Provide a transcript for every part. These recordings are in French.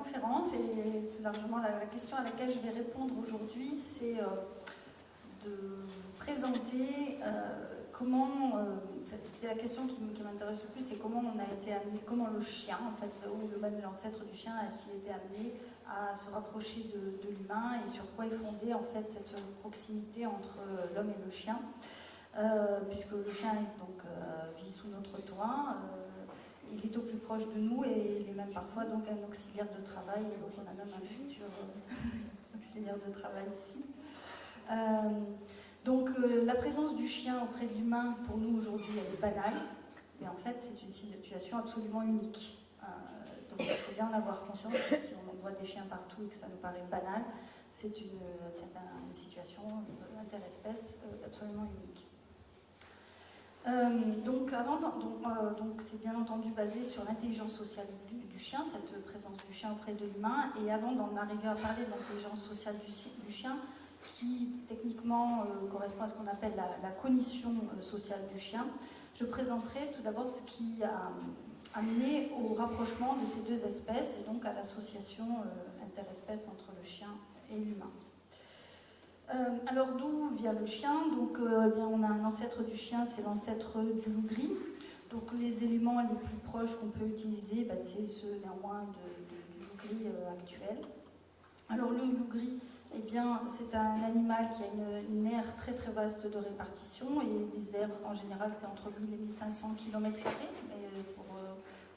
conférence et plus largement la question à laquelle je vais répondre aujourd'hui, c'est de vous présenter comment, c'est la question qui m'intéresse le plus, c'est comment on a été amené, comment le chien, en fait, ou l'ancêtre du chien a-t-il été amené à se rapprocher de l'humain et sur quoi est fondée en fait cette proximité entre l'homme et le chien, puisque le chien donc, vit sous notre toit. Il est au plus proche de nous et il est même parfois donc un auxiliaire de travail, et donc on a même un futur auxiliaire de travail ici. Donc la présence du chien auprès de l'humain, pour nous aujourd'hui, elle est banale, mais en fait c'est une situation absolument unique. Donc il faut bien en avoir conscience que si on voit des chiens partout et que ça nous paraît banal, c'est une situation interespèce absolument unique. Donc c'est bien entendu basé sur l'intelligence sociale du chien, cette présence du chien auprès de l'humain. Et avant d'en arriver à parler de l'intelligence sociale du chien, qui techniquement correspond à ce qu'on appelle la cognition sociale du chien, je présenterai tout d'abord ce qui a amené au rapprochement de ces deux espèces et donc à l'association interespèce entre le chien et l'humain. Alors d'où vient le chien? Donc bien, on a un ancêtre du chien, c'est l'ancêtre du loup gris. Donc les éléments les plus proches qu'on peut utiliser, c'est ceux néanmoins du loup gris actuel. Alors le loup gris, eh bien, c'est un animal qui a une aire très très vaste de répartition, et les aires en général c'est entre 1000 et 1500 km², mais pour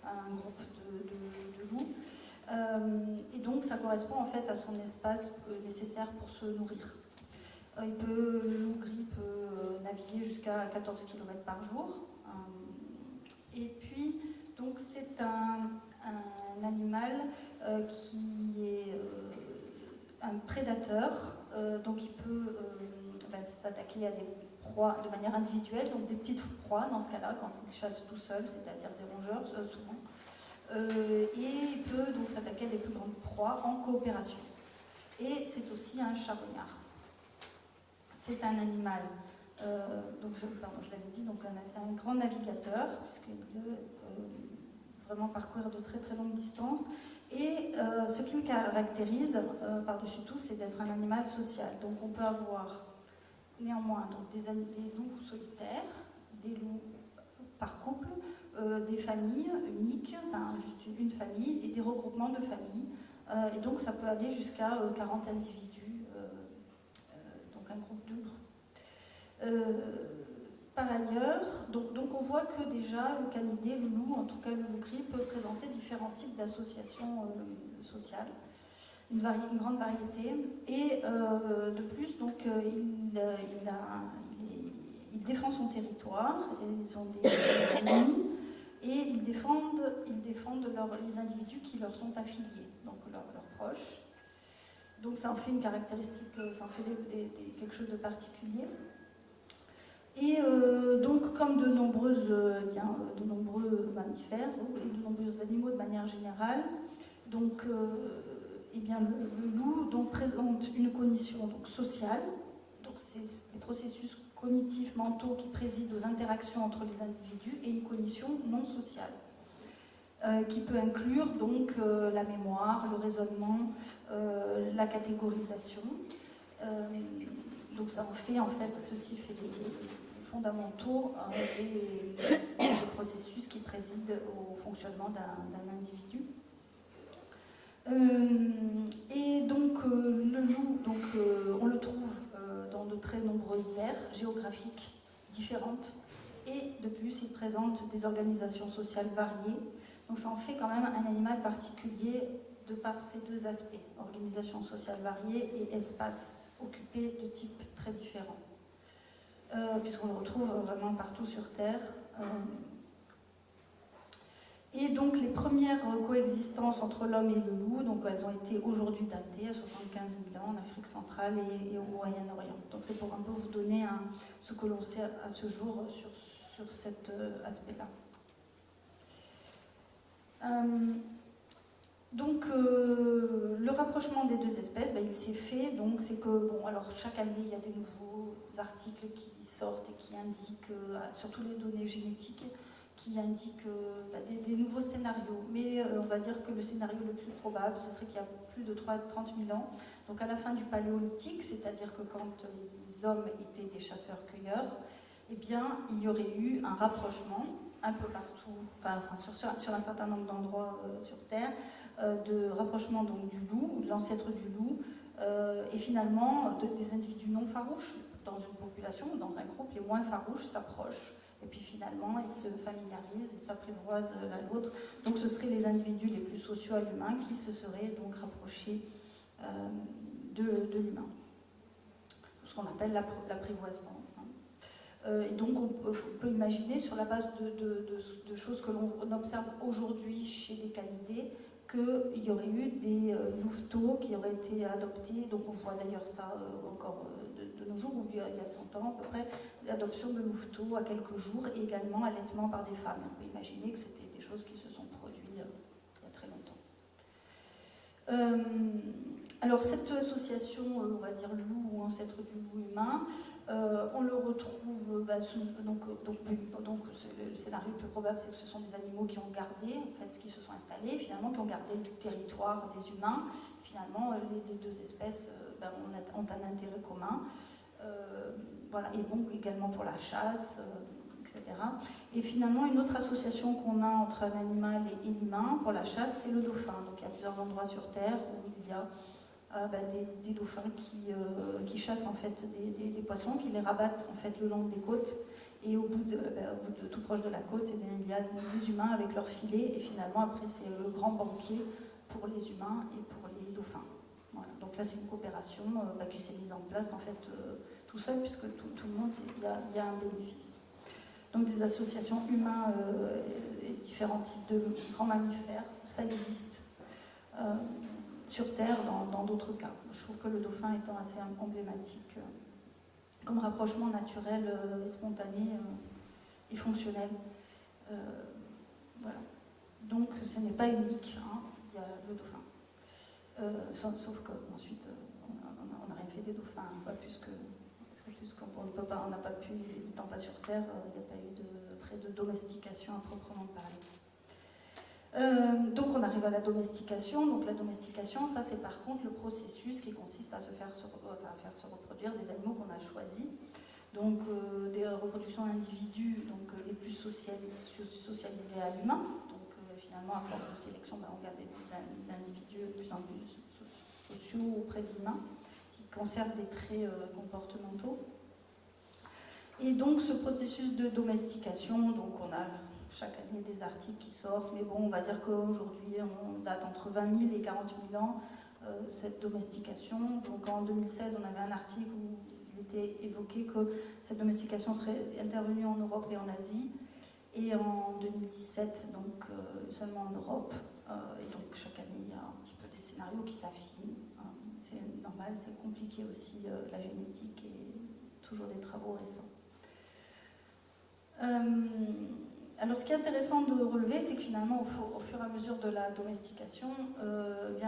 un groupe de loups. Et donc ça correspond en fait à son espace nécessaire pour se nourrir. Le loup gris peut naviguer jusqu'à 14 km par jour. Et puis, donc c'est un animal qui est un prédateur, donc il peut s'attaquer à des proies de manière individuelle, donc des petites proies dans ce cas-là, quand il chasse tout seul, c'est-à-dire des rongeurs souvent. Et il peut donc s'attaquer à des plus grandes proies en coopération. Et c'est aussi un charognard. C'est un animal, je l'avais dit, donc un grand navigateur, puisqu'il peut vraiment parcourir de très très longues distances. Et ce qui le caractérise par-dessus tout, c'est d'être un animal social. Donc on peut avoir néanmoins donc, des loups solitaires, des loups par couple, des familles uniques, enfin juste une famille, et des regroupements de familles. Et donc ça peut aller jusqu'à 40 individus. Un groupe de loups. Par ailleurs, donc on voit que déjà le canidé, le loup, en tout cas le loup gris, peut présenter différents types d'associations sociales, une grande variété, et de plus, donc, il défend son territoire, ils ont des ennemis, et ils défendent les individus qui leur sont affiliés, donc leurs proches. Donc ça en fait une caractéristique, ça en fait quelque chose de particulier. Et donc comme de nombreux mammifères et de nombreux animaux de manière générale, donc, le loup donc, présente une cognition donc, sociale, donc c'est des processus cognitifs mentaux qui président aux interactions entre les individus, et une cognition non sociale. Qui peut inclure donc la mémoire, le raisonnement, la catégorisation. Donc ça en fait, ceci fait des fondamentaux des processus qui président au fonctionnement d'un individu. Et donc le loup, on le trouve dans de très nombreuses aires géographiques différentes, et de plus il présente des organisations sociales variées. Donc ça en fait quand même un animal particulier de par ces deux aspects, organisation sociale variée et espace occupé de types très différents, puisqu'on le retrouve vraiment partout sur Terre. Et donc les premières coexistences entre l'homme et le loup, donc elles ont été aujourd'hui datées à 75 000 ans en Afrique centrale et au Moyen-Orient. Donc c'est pour un peu vous donner ce que l'on sait à ce jour sur cet aspect-là. Donc le rapprochement des deux espèces, il s'est fait, donc c'est que, alors chaque année il y a des nouveaux articles qui sortent et qui indiquent, surtout les données génétiques, qui indique des nouveaux scénarios. Mais on va dire que le scénario le plus probable, ce serait qu'il y a plus de 30 000 ans, donc à la fin du Paléolithique, c'est-à-dire que quand les hommes étaient des chasseurs-cueilleurs, eh bien, il y aurait eu un rapprochement un peu partout, sur un certain nombre d'endroits sur Terre, de rapprochement donc, du loup, de l'ancêtre du loup, et finalement des individus non farouches dans une population, dans un groupe, les moins farouches s'approchent. Et puis finalement, ils se familiarisent et s'apprivoisent l'un l'autre. Donc ce seraient les individus les plus sociaux à l'humain qui se seraient donc rapprochés de l'humain. Ce qu'on appelle l'apprivoisement. Et donc on peut imaginer, sur la base de choses que l'on observe aujourd'hui chez les canidés, qu'il y aurait eu des louveteaux qui auraient été adoptés. Donc on voit d'ailleurs ça encore de nos jours, ou il y a 100 ans à peu près, l'adoption de louveteaux à quelques jours, et également allaitement par des femmes. On peut imaginer que c'était des choses qui se sont produites il y a très longtemps. Alors cette association, on va dire loup ou ancêtre du loup humain, on le retrouve, donc le scénario le plus probable, c'est que ce sont des animaux qui ont gardé, en fait, qui se sont installés, finalement, qui ont gardé le territoire des humains. Finalement, les deux espèces ont un intérêt commun, voilà, et donc également pour la chasse, etc. Et finalement, une autre association qu'on a entre un animal et l'humain pour la chasse, c'est le dauphin. Donc il y a plusieurs endroits sur Terre où il y a des dauphins qui chassent en fait des poissons, qui les rabattent en fait le long des côtes, et au bout de tout proche de la côte, et bien, il y a des humains avec leurs filets, et finalement après c'est le grand banquet pour les humains et pour les dauphins. Voilà. Donc là c'est une coopération qui s'est mise en place en fait tout seul, puisque tout le monde, il y a un bénéfice. Donc des associations humains et différents types de grands mammifères, ça existe sur Terre dans d'autres cas. Je trouve que le dauphin étant assez emblématique comme rapprochement naturel et spontané et fonctionnel. Voilà. Donc ce n'est pas unique, hein, il y a le dauphin. Sauf qu'ensuite on n'a rien fait des dauphins, pas plus qu'on ne peut pas, on n'a pas pu, n'étant pas sur Terre, il n'y a pas eu de domestication à proprement parler. Donc on arrive à la domestication. Donc la domestication, ça c'est par contre le processus qui consiste à faire se reproduire des animaux qu'on a choisis. Donc des reproductions d'individus les plus socialisés à l'humain. Donc finalement à force de sélection, on garde des individus de plus en plus sociaux auprès de l'humain, qui conservent des traits comportementaux. Et donc ce processus de domestication, donc on a chaque année des articles qui sortent, mais bon, on va dire qu'aujourd'hui on date entre 20 000 et 40 000 ans cette domestication. Donc en 2016, on avait un article où il était évoqué que cette domestication serait intervenue en Europe et en Asie, et en 2017, donc seulement en Europe. Et donc chaque année, il y a un petit peu des scénarios qui s'affinent. C'est normal, c'est compliqué aussi, la génétique, et toujours des travaux récents. Alors ce qui est intéressant de relever, c'est que finalement au fur et à mesure de la domestication, les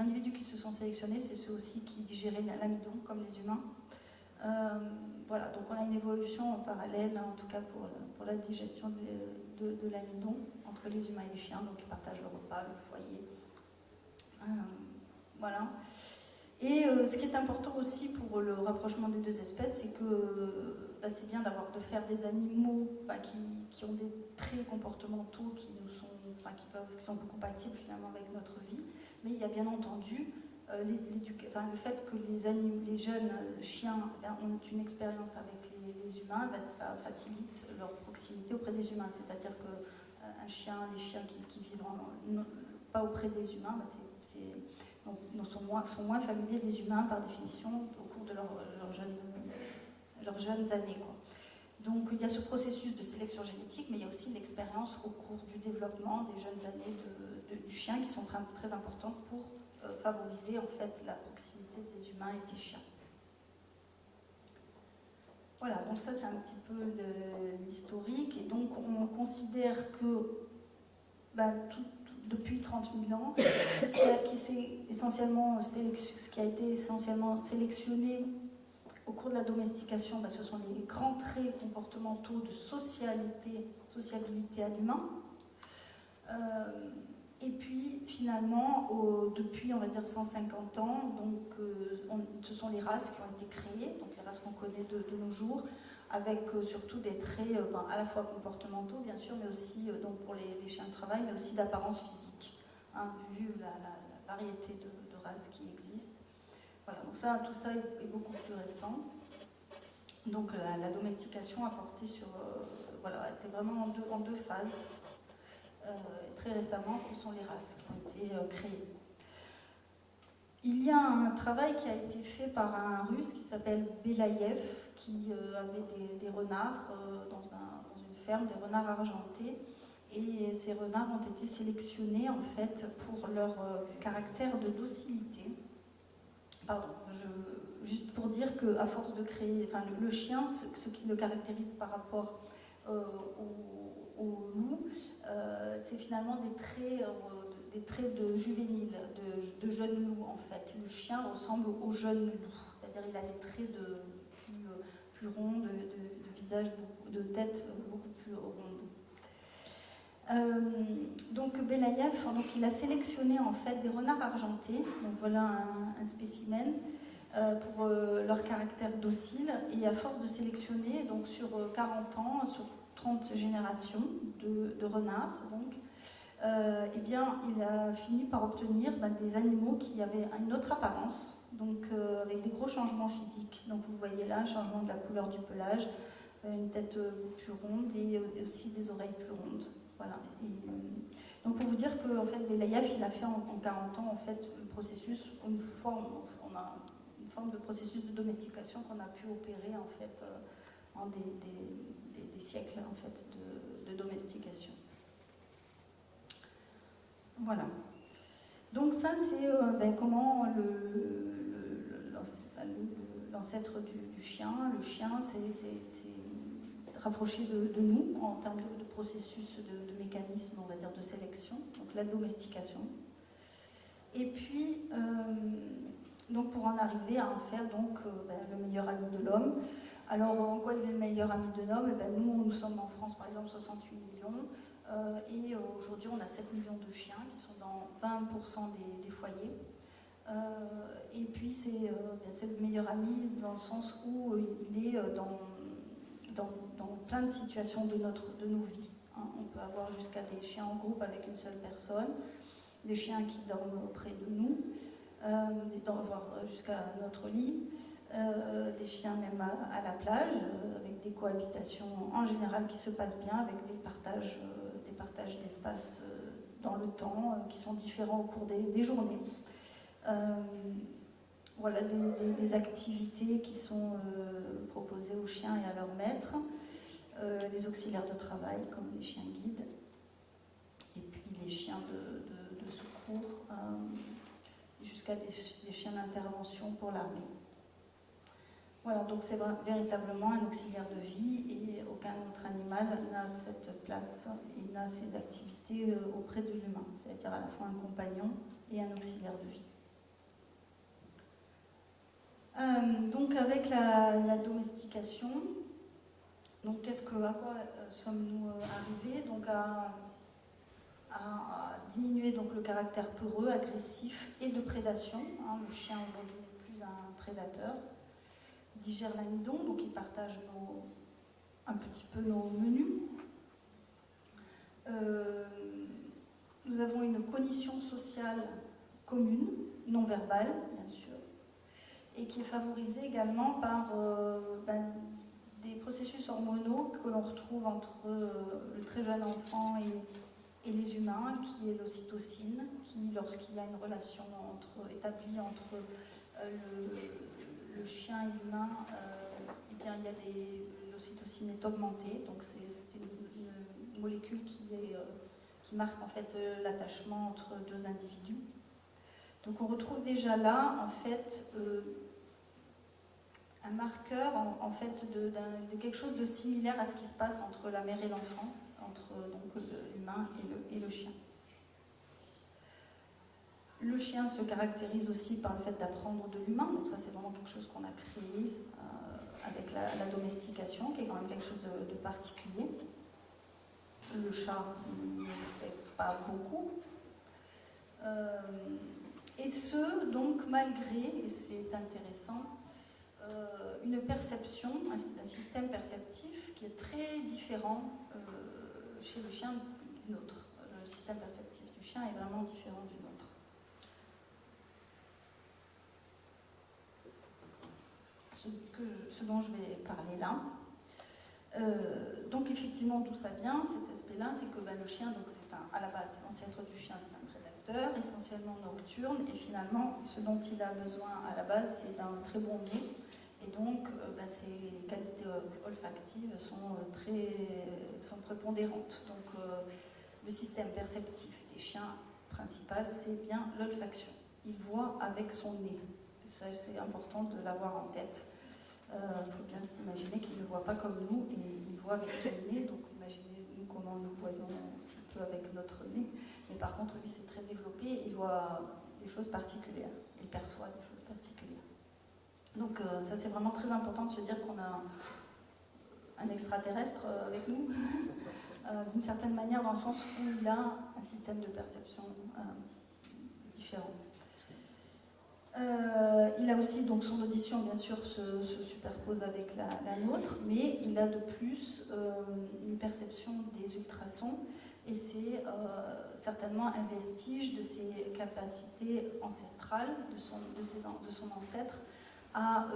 individus qui se sont sélectionnés, c'est ceux aussi qui digéraient l'amidon comme les humains. Voilà, donc on a une évolution parallèle, en tout cas pour la digestion de l'amidon entre les humains et les chiens, donc ils partagent le repas, le foyer. Voilà. Et ce qui est important aussi pour le rapprochement des deux espèces, c'est que c'est bien de faire des animaux qui ont des traits comportementaux qui sont compatibles finalement avec notre vie. Mais il y a bien entendu le fait que les jeunes chiens ont une expérience avec les humains, ça facilite leur proximité auprès des humains. C'est-à-dire que les chiens qui vivent pas auprès des humains, sont moins familiers des humains par définition au cours de leurs jeunes années, quoi. Donc il y a ce processus de sélection génétique, mais il y a aussi l'expérience au cours du développement des jeunes années du chien qui sont très importantes pour favoriser en fait la proximité des humains et des chiens. Voilà, donc ça c'est un petit peu l'historique, et donc on considère que depuis 30 000 ans, ce qui a été essentiellement sélectionné au cours de la domestication, ce sont les grands traits comportementaux de sociabilité à l'humain. Et puis finalement, depuis on va dire 150 ans, donc, ce sont les races qui ont été créées, donc les races qu'on connaît de nos jours, avec surtout des traits à la fois comportementaux bien sûr, mais aussi donc pour les chiens de travail, mais aussi d'apparence physique, hein, vu la variété de races qui existent. Voilà, donc tout ça est beaucoup plus récent. Donc la domestication a porté sur, était vraiment en deux phases. Très récemment, ce sont les races qui ont été créées. Il y a un travail qui a été fait par un Russe qui s'appelle Belaïev, qui avait des renards dans une ferme, des renards argentés. Et ces renards ont été sélectionnés en fait pour leur caractère de docilité. Pardon, juste pour dire qu'à force de créer, le chien, ce qui le caractérise par rapport au loup, c'est finalement des traits de juvénile, de jeune loup en fait. Le chien ressemble au jeune loup, c'est-à-dire il a des traits plus ronds, de visage, de tête beaucoup plus ronde. Donc Belaïev, il a sélectionné en fait des renards argentés, donc voilà un spécimen, pour leur caractère docile, et à force de sélectionner donc sur 40 ans, sur 30 générations de renards, donc, il a fini par obtenir des animaux qui avaient une autre apparence, donc avec des gros changements physiques. Donc vous voyez là un changement de la couleur du pelage, une tête plus ronde et aussi des oreilles plus rondes. Voilà. Donc pour vous dire que en fait, Belaïev, il a fait en 40 ans en fait le processus, on a une forme de processus de domestication qu'on a pu opérer en fait en des siècles en fait de domestication. Voilà. Donc ça c'est comment l'ancêtre du chien. Le chien c'est rapproché de nous en termes de processus, de mécanisme, on va dire, de sélection, donc la domestication. Et puis, donc pour en arriver à en faire donc, le meilleur ami de l'homme. Alors, en quoi il est le meilleur ami de l'homme? Nous sommes en France, par exemple, 68 millions, et aujourd'hui, on a 7 millions de chiens qui sont dans 20% des foyers. Et puis, c'est le meilleur ami dans le sens où il est dans plein de situations de nos vies. Hein. On peut avoir jusqu'à des chiens en groupe avec une seule personne, des chiens qui dorment auprès de nous, voire jusqu'à notre lit, des chiens même à la plage, avec des cohabitations en général qui se passent bien, avec des partages d'espace dans le temps qui sont différents au cours des journées. Voilà des activités qui sont proposées aux chiens et à leurs maîtres, les auxiliaires de travail comme les chiens guides, et puis les chiens de secours, jusqu'à des chiens d'intervention pour l'armée. Voilà, donc c'est véritablement un auxiliaire de vie et aucun autre animal n'a cette place et n'a ces activités auprès de l'humain, c'est-à-dire à la fois un compagnon et un auxiliaire de vie. Donc avec la domestication, donc à quoi sommes-nous arrivés? Donc à diminuer donc le caractère peureux, agressif et de prédation. Hein, le chien aujourd'hui n'est plus un prédateur. Il digère l'amidon, donc il partage un petit peu nos menus. Nous avons une cognition sociale commune, non verbale, bien sûr, et qui est favorisée également par des processus hormonaux que l'on retrouve entre le très jeune enfant et les humains, qui est l'ocytocine, qui, lorsqu'il y a une relation établie entre le chien et l'humain, l'ocytocine est augmentée, donc c'est une molécule qui marque en fait l'attachement entre deux individus. Donc on retrouve déjà là en fait un marqueur en fait de quelque chose de similaire à ce qui se passe entre la mère et l'enfant, entre donc l'humain et le chien. Le chien se caractérise aussi par le fait d'apprendre de l'humain, donc ça c'est vraiment quelque chose qu'on a créé avec la domestication, qui est quand même quelque chose de particulier. Le chat ne le fait pas beaucoup. Et ce, donc, malgré, et c'est intéressant, une perception, un système perceptif qui est très différent chez le chien du nôtre. Le système perceptif du chien est vraiment différent du nôtre. Ce dont je vais parler là. Donc effectivement, d'où ça vient, cet aspect-là, c'est que le chien, donc à la base, l'ancêtre du chien, c'est un prédateur, essentiellement nocturne, et finalement, ce dont il a besoin à la base, c'est d'un très bon nez, et donc ses qualités olfactives sont prépondérantes. Donc le système perceptif des chiens principal, c'est bien l'olfaction. Il voit avec son nez. Ça, c'est important de l'avoir en tête. Il faut bien s'imaginer qu'il ne voit pas comme nous et il voit avec son nez, donc imaginez-nous comment nous voyons si peu avec notre nez, mais par contre lui c'est très développé, il voit des choses particulières, il perçoit des choses particulières. Donc ça c'est vraiment très important de se dire qu'on a un extraterrestre avec nous, d'une certaine manière, dans le sens où il a un système de perception différent. Il a aussi, donc son audition bien sûr se superpose avec la nôtre, mais il a de plus une perception des ultrasons, et c'est certainement un vestige de ses capacités ancestrales, de son ancêtre, à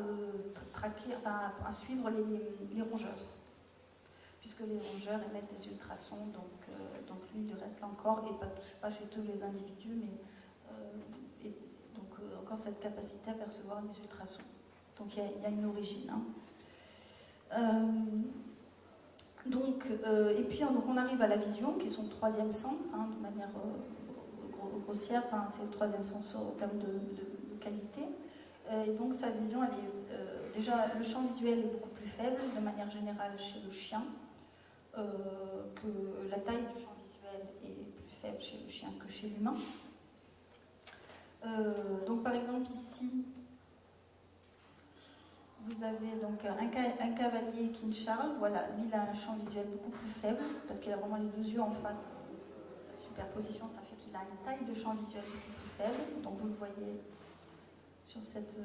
traquer, enfin à suivre les rongeurs, puisque les rongeurs émettent des ultrasons, donc lui il reste encore, et pas chez tous les individus, mais encore cette capacité à percevoir les ultrasons. Donc il y a une origine. Et puis donc on arrive à la vision, qui est son troisième sens, de manière grossière, c'est le troisième sens en termes de qualité. Et donc sa vision, elle est, déjà le champ visuel est beaucoup plus faible de manière générale chez le chien, que la taille du champ visuel est plus faible chez le chien que chez l'humain. Donc par exemple ici, vous avez donc un cavalier King Charles, voilà, lui il a un champ visuel beaucoup plus faible, parce qu'il a vraiment les deux yeux en face. La superposition, ça fait qu'il a une taille de champ visuel beaucoup plus faible, donc vous le voyez sur cette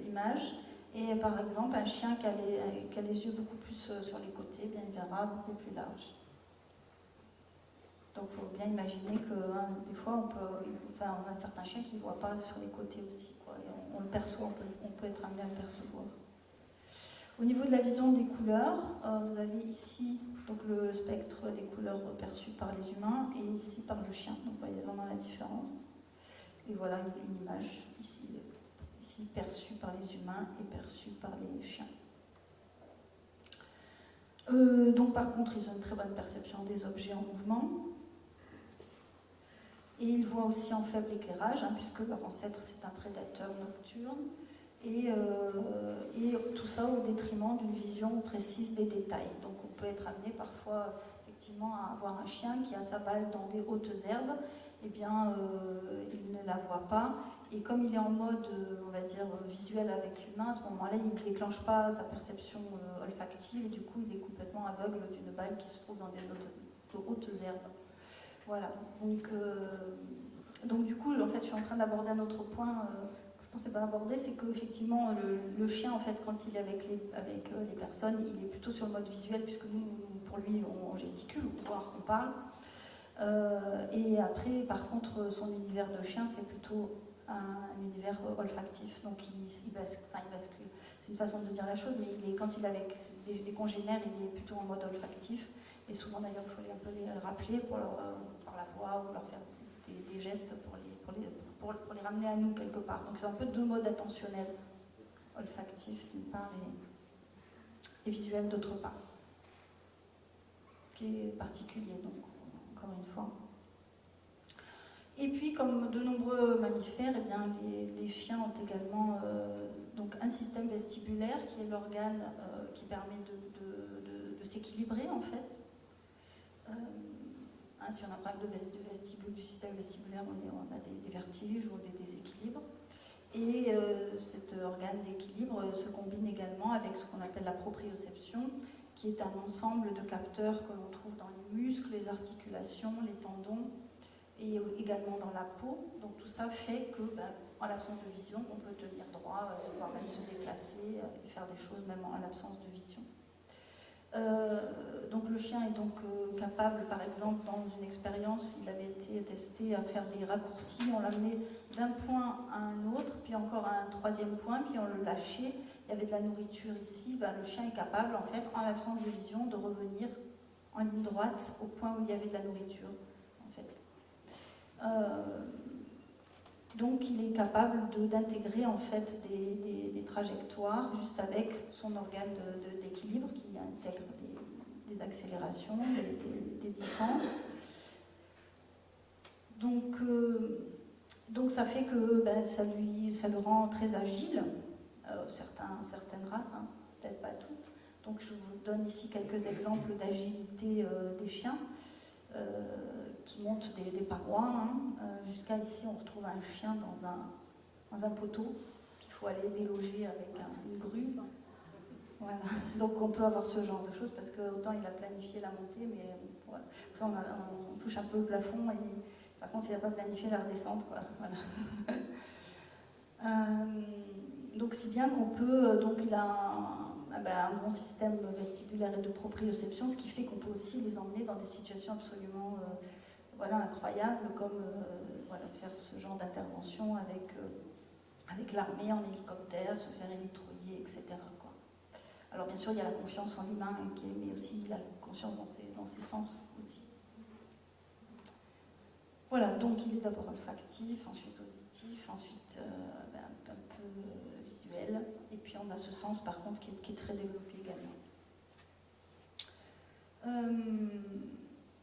image. Et par exemple, un chien qui a les yeux beaucoup plus sur les côtés, bien il verra beaucoup plus large. Donc il faut bien imaginer que des fois, on a certains chiens qui ne voient pas sur les côtés aussi, quoi, et on le perçoit, on peut être amené à le percevoir. Au niveau de la vision des couleurs, vous avez ici donc, le spectre des couleurs perçues par les humains et ici par le chien. Donc vous voyez vraiment la différence. Et voilà une image ici perçue par les humains et perçue par les chiens. Donc par contre, ils ont une très bonne perception des objets en mouvement. Et ils voient aussi en faible éclairage, puisque leur ancêtre c'est un prédateur nocturne, et tout ça au détriment d'une vision précise des détails. Donc on peut être amené parfois effectivement à avoir un chien qui a sa balle dans des hautes herbes, eh bien il ne la voit pas, et comme il est en mode, on va dire, visuel avec l'humain, à ce moment-là il ne déclenche pas sa perception olfactive, et du coup il est complètement aveugle d'une balle qui se trouve dans des hautes herbes. Voilà, donc du coup, en fait, je suis en train d'aborder un autre point que je ne pensais pas aborder, c'est qu'effectivement, le chien, en fait, quand il est avec les personnes, il est plutôt sur le mode visuel, puisque nous, pour lui, on gesticule, voire on parle. Et après, par contre, son univers de chien, c'est plutôt un univers olfactif, donc il bascule. C'est une façon de dire la chose, mais quand il est avec des congénères, il est plutôt en mode olfactif. Et souvent d'ailleurs, il faut un peu les rappeler par la voix ou leur faire des gestes pour les ramener à nous quelque part. Donc c'est un peu deux modes attentionnels, olfactif d'une part et visuel d'autre part, qui est particulier, donc encore une fois. Et puis comme de nombreux mammifères, eh bien, les chiens ont également donc un système vestibulaire qui est l'organe qui permet de s'équilibrer en fait. Si on a un problème du système vestibulaire, on a des vertiges ou des déséquilibres. Et cet organe d'équilibre se combine également avec ce qu'on appelle la proprioception, qui est un ensemble de capteurs que l'on trouve dans les muscles, les articulations, les tendons et également dans la peau. Donc tout ça fait que, en l'absence de vision, on peut tenir droit, voire même se déplacer et faire des choses même en l'absence de vision. Donc le chien est donc capable, par exemple, dans une expérience, il avait été testé à faire des raccourcis, on l'amenait d'un point à un autre, puis encore à un troisième point, puis on le lâchait, il y avait de la nourriture ici, le chien est capable, en fait, en l'absence de vision, de revenir en ligne droite au point où il y avait de la nourriture, en fait. Donc il est capable d'intégrer en fait des trajectoires juste avec son organe d'équilibre qui intègre des accélérations, des distances. Donc ça fait que ça le rend très agile, certaines races, hein, peut-être pas toutes. Donc je vous donne ici quelques exemples d'agilité des chiens. Qui montent des parois. Hein. Jusqu'à ici, on retrouve un chien dans un poteau qu'il faut aller déloger avec une grue. Voilà. Donc on peut avoir ce genre de choses parce que autant il a planifié la montée, mais voilà. Après on touche un peu le plafond et par contre il n'a pas planifié la redescente. Quoi. Voilà. Donc si bien qu'on peut, donc il a un bon système vestibulaire et de proprioception, ce qui fait qu'on peut aussi les emmener dans des situations absolument incroyables, comme faire ce genre d'intervention avec l'armée en hélicoptère, se faire électroyer, etc. Quoi. Alors bien sûr, il y a la confiance en l'humain, mais aussi la confiance dans ses sens aussi. Voilà, donc il est d'abord olfactif, ensuite auditif, ensuite un peu visuel, et puis on a ce sens par contre qui est très développé également.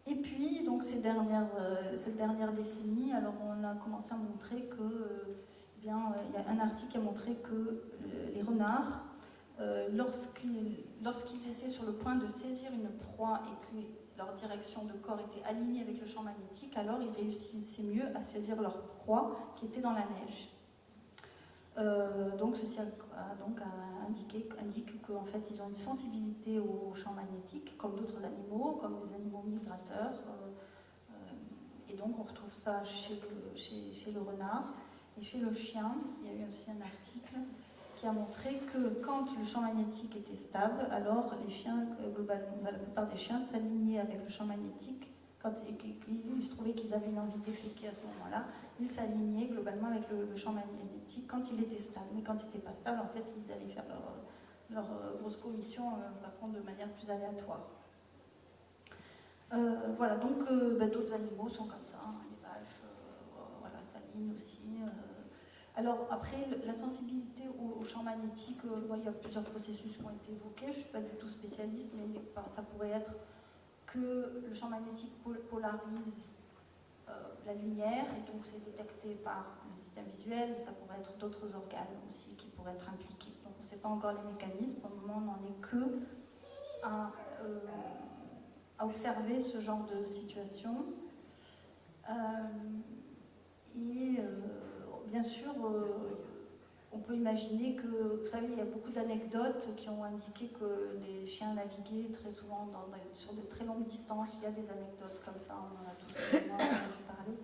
Et puis donc cette dernière décennie, alors on a commencé à montrer que, il y a un article qui a montré que les renards, lorsqu'ils étaient sur le point de saisir une proie et que leur direction de corps était alignée avec le champ magnétique, alors ils réussissaient mieux à saisir leur proie qui était dans la neige. Donc ceci indique qu'en fait ils ont une sensibilité au champ magnétique comme d'autres animaux, comme des animaux migrateurs. Et donc on retrouve ça chez le renard. Et chez le chien, il y a eu aussi un article qui a montré que quand le champ magnétique était stable, alors les chiens, globalement, la plupart des chiens s'alignaient avec le champ magnétique. Quand il se trouvait qu'ils avaient une envie de déféquer à ce moment-là, ils s'alignaient globalement avec le champ magnétique quand il était stable. Mais quand il n'était pas stable, en fait, ils allaient faire leur grosse commission, par contre, de manière plus aléatoire. Voilà, donc d'autres animaux sont comme ça, hein, les vaches, s'alignent aussi. Alors après, la sensibilité au champ magnétique, il y a plusieurs processus qui ont été évoqués, je ne suis pas du tout spécialiste, mais ça pourrait être que le champ magnétique polarise la lumière, et donc c'est détecté par le système visuel, mais ça pourrait être d'autres organes aussi qui pourraient être impliqués. Donc on ne sait pas encore les mécanismes, pour le moment on n'en est que à observer ce genre de situation. Bien sûr, on peut imaginer que, vous savez, il y a beaucoup d'anecdotes qui ont indiqué que des chiens naviguaient très souvent sur de très longues distances. Il y a des anecdotes comme ça, on en a tous entendu parler.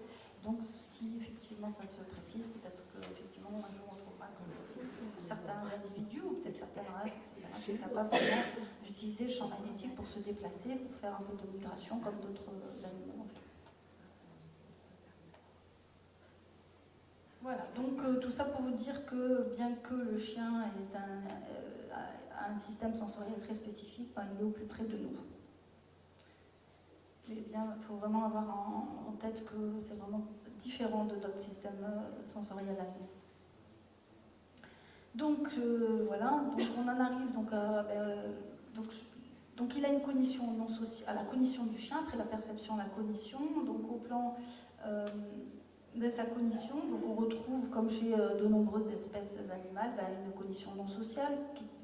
Donc, si effectivement ça se précise, peut-être qu'effectivement un jour on trouvera que certains individus ou peut-être certaines races, etc., sont capables d'utiliser le champ magnétique pour se déplacer, pour faire un peu de migration comme d'autres animaux en fait. Voilà, donc tout ça pour vous dire que bien que le chien a un système sensoriel très spécifique, il est au plus près de nous. Mais bien, il faut vraiment avoir en tête que c'est vraiment différent de notre système sensoriel à nous. Donc voilà, donc on en arrive donc il a une cognition non sociale, à la cognition du chien, après la perception, la cognition. Donc au plan de sa cognition, donc on retrouve, comme chez de nombreuses espèces animales, une cognition non sociale.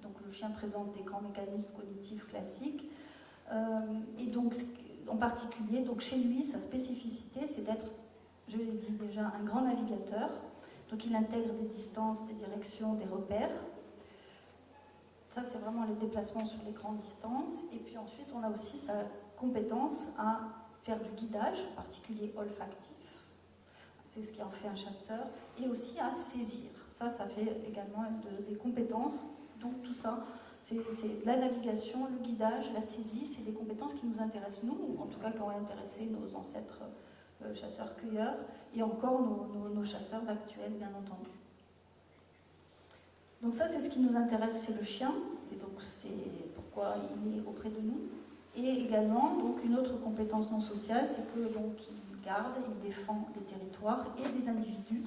Donc le chien présente des grands mécanismes cognitifs classiques. Et donc en particulier, donc chez lui, sa spécificité, c'est d'être, je l'ai dit déjà, un grand navigateur. Donc il intègre des distances, des directions, des repères. Ça, c'est vraiment les déplacements sur les grandes distances. Et puis ensuite, on a aussi sa compétence à faire du guidage, en particulier olfactif. C'est ce qui en fait un chasseur. Et aussi à saisir. Ça fait également des compétences. Donc tout ça, c'est la navigation, le guidage, la saisie, c'est des compétences qui nous intéressent nous, ou en tout cas qui ont intéressé nos ancêtres chasseurs-cueilleurs, et encore nos chasseurs actuels, bien entendu. Donc ça, c'est ce qui nous intéresse chez le chien, et donc c'est pourquoi il est auprès de nous. Et également, donc, une autre compétence non sociale, c'est que donc il garde, il défend des territoires et des individus.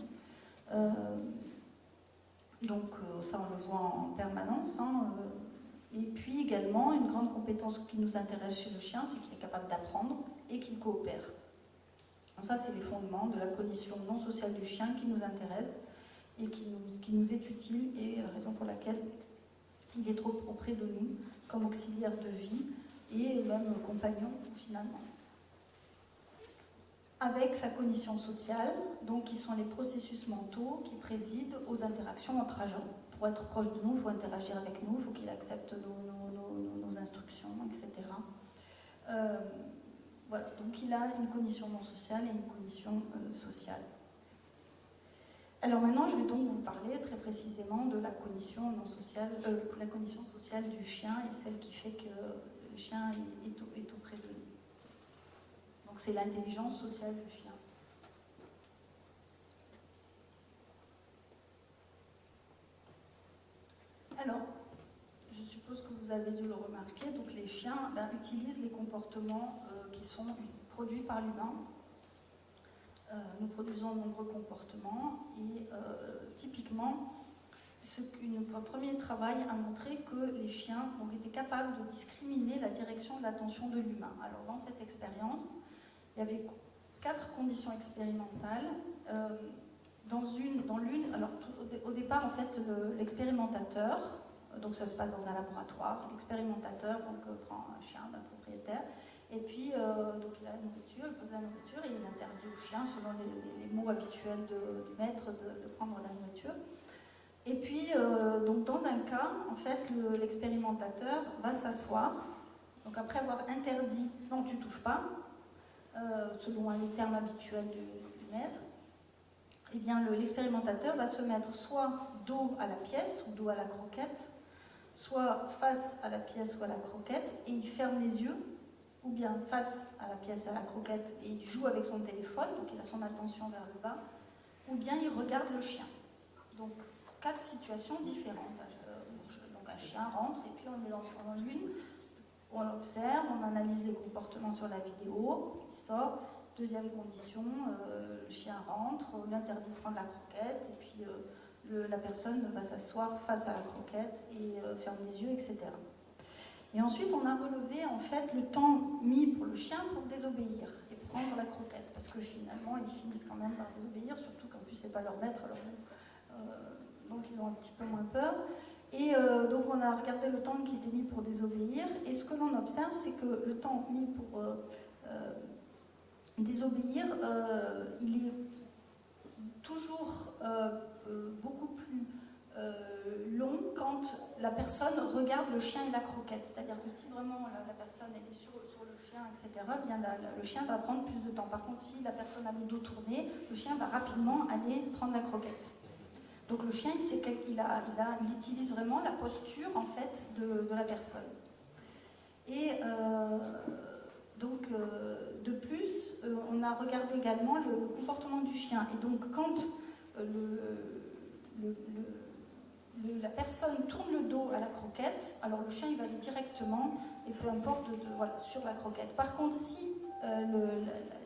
Ça, on le voit en permanence. Et puis également, une grande compétence qui nous intéresse chez le chien, c'est qu'il est capable d'apprendre et qu'il coopère. Donc ça, c'est les fondements de la cognition non sociale du chien qui nous intéresse et qui nous est utile, et la raison pour laquelle il est trop auprès de nous comme auxiliaire de vie et même compagnon finalement. Avec sa cognition sociale, donc qui sont les processus mentaux qui président aux interactions entre agents. Pour être proche de nous, il faut interagir avec nous, il faut qu'il accepte nos instructions, etc. Voilà, donc il a une cognition non sociale et une cognition sociale. Alors maintenant, je vais donc vous parler très précisément de la cognition non sociale, la cognition sociale du chien et celle qui fait que le chien est auprès de nous. Donc c'est l'intelligence sociale du chien. Alors, je suppose que vous avez dû le remarquer, donc les chiens utilisent les comportements qui sont produits par l'humain. Nous produisons de nombreux comportements et typiquement, un premier travail a montré que les chiens ont été capables de discriminer la direction de l'attention de l'humain. Alors dans cette expérience, il y avait 4 conditions expérimentales. Au départ, en fait, l'expérimentateur, donc ça se passe dans un laboratoire, l'expérimentateur prend un chien d'un propriétaire, et puis donc il a la nourriture, il pose la nourriture et il interdit au chien, selon les mots habituels du maître, de prendre la nourriture. Et puis, donc dans un cas, en fait, l'expérimentateur va s'asseoir, donc après avoir interdit, non tu touches pas, selon les termes habituels du maître, eh bien l'expérimentateur va se mettre soit dos à la pièce ou dos à la croquette, soit face à la pièce ou à la croquette, et il ferme les yeux, ou bien face à la pièce et à la croquette et il joue avec son téléphone, donc il a son attention vers le bas, ou bien il regarde le chien. Donc 4 situations différentes. Donc un chien rentre et puis on est dans l'une, on l'observe, on analyse les comportements sur la vidéo, il sort. Deuxième condition, le chien rentre, on lui interdit de prendre la croquette, et puis la personne va s'asseoir face à la croquette et ferme les yeux, etc. Et ensuite, on a relevé en fait le temps mis pour le chien pour désobéir et prendre la croquette, parce que finalement, ils finissent quand même par désobéir, surtout qu'en plus, c'est pas leur maître, alors donc ils ont un petit peu moins peur. Et donc, on a regardé le temps qui était mis pour désobéir, et ce que l'on observe, c'est que le temps mis pour désobéir, il est toujours beaucoup plus long quand la personne regarde le chien et la croquette. C'est-à-dire que si vraiment la personne est sur le chien, etc., bien le chien va prendre plus de temps. Par contre, si la personne a le dos tourné, le chien va rapidement aller prendre la croquette. Donc le chien, il utilise vraiment la posture en fait de la personne. Et de plus, on a regardé également le comportement du chien. Et donc quand la personne tourne le dos à la croquette, alors le chien il va aller directement, et peu importe, sur la croquette. Par contre, si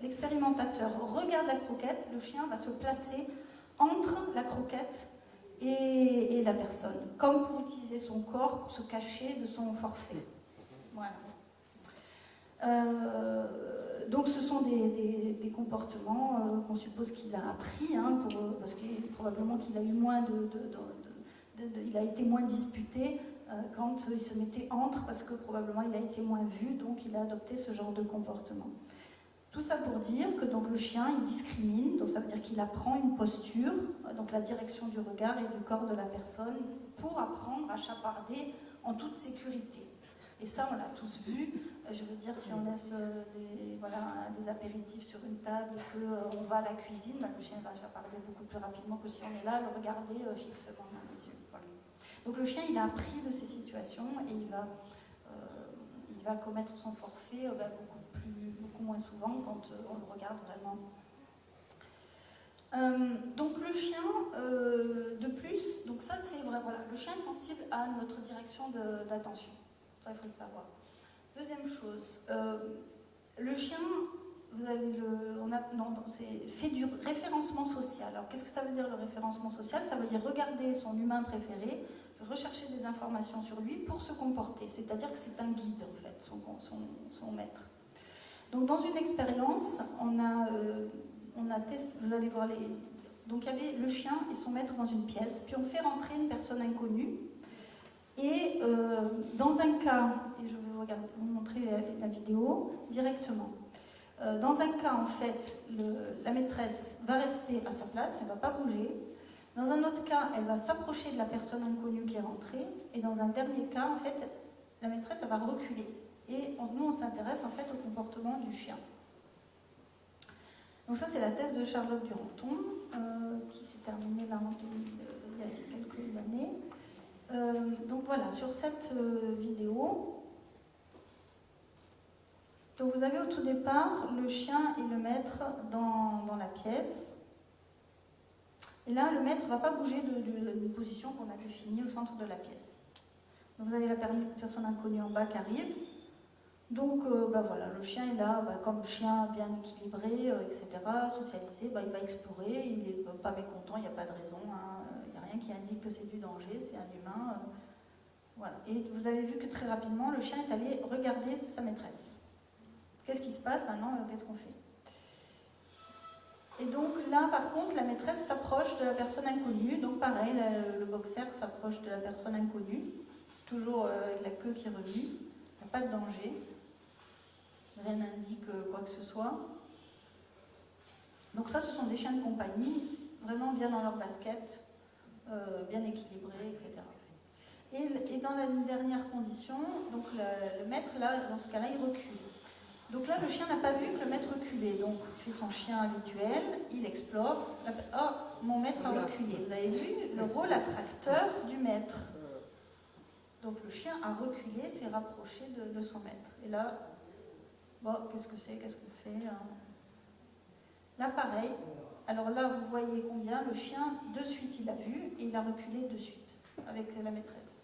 l'expérimentateur regarde la croquette, le chien va se placer entre la croquette et la personne, comme pour utiliser son corps pour se cacher de son forfait. Voilà. Donc ce sont des comportements qu'on suppose qu'il a appris, parce que probablement qu'il a eu moins il a été moins disputé quand il se mettait entre, parce que probablement il a été moins vu, donc il a adopté ce genre de comportement. Tout ça pour dire que donc, le chien, il discrimine, donc ça veut dire qu'il apprend une posture, donc la direction du regard et du corps de la personne, pour apprendre à chaparder en toute sécurité. Et ça, on l'a tous vu. Je veux dire, si on laisse des apéritifs sur une table et qu'on va à la cuisine, le chien va chaparder beaucoup plus rapidement que si on est là, le regarder fixement dans les yeux. Voilà. Donc le chien, il a appris de ces situations et il va commettre son forfait beaucoup moins souvent quand on le regarde vraiment. Donc le chien, de plus, donc ça c'est vrai, voilà, le chien est sensible à notre direction d'attention. Ça, il faut le savoir. Deuxième chose, le chien, c'est fait du référencement social. Alors, qu'est-ce que ça veut dire le référencement social? Ça veut dire regarder son humain préféré, rechercher des informations sur lui pour se comporter. C'est-à-dire que c'est un guide, en fait, son maître. Donc, dans une expérience, on a testé, vous allez voir donc, il y avait le chien et son maître dans une pièce, puis on fait rentrer une personne inconnue. Et dans un cas, et je vais vous montrer la vidéo directement, dans un cas, en fait, la maîtresse va rester à sa place, elle ne va pas bouger. Dans un autre cas, elle va s'approcher de la personne inconnue qui est rentrée. Et dans un dernier cas, en fait, la maîtresse, elle va reculer. Et nous, on s'intéresse en fait au comportement du chien. Donc ça, c'est la thèse de Charlotte Duranton, qui s'est terminée là il y a quelques années. Donc voilà, sur cette vidéo, donc vous avez au tout départ le chien et le maître dans la pièce. Et là, le maître ne va pas bouger de position qu'on a définie au centre de la pièce. Donc vous avez la personne inconnue en bas qui arrive. Donc voilà, le chien est là, comme chien bien équilibré, etc., socialisé, il va explorer, il n'est pas mécontent, il n'y a pas de raison, il n'y a rien qui indique que c'est du danger, c'est un humain. Voilà. Et vous avez vu que très rapidement, le chien est allé regarder sa maîtresse. Qu'est-ce qui se passe maintenant? Qu'est-ce qu'on fait? Et donc là, par contre, la maîtresse s'approche de la personne inconnue. Donc pareil, le boxer s'approche de la personne inconnue, toujours avec la queue qui remue. Il n'y a pas de danger. Rien n'indique quoi que ce soit. Donc ça, ce sont des chiens de compagnie, vraiment bien dans leur basket, bien équilibrés, etc. Et dans la dernière condition, donc le maître, là, dans ce cas-là, il recule. Donc là, le chien n'a pas vu que le maître reculait. Donc, il fait son chien habituel, il explore. Mon maître a reculé. Vous avez vu le rôle attracteur du maître. Donc, le chien a reculé, s'est rapproché de son maître. Et là, qu'est-ce que c'est? Qu'est-ce qu'on fait? Là, pareil. Alors là, vous voyez combien le chien, de suite, il a vu et il a reculé de suite avec la maîtresse.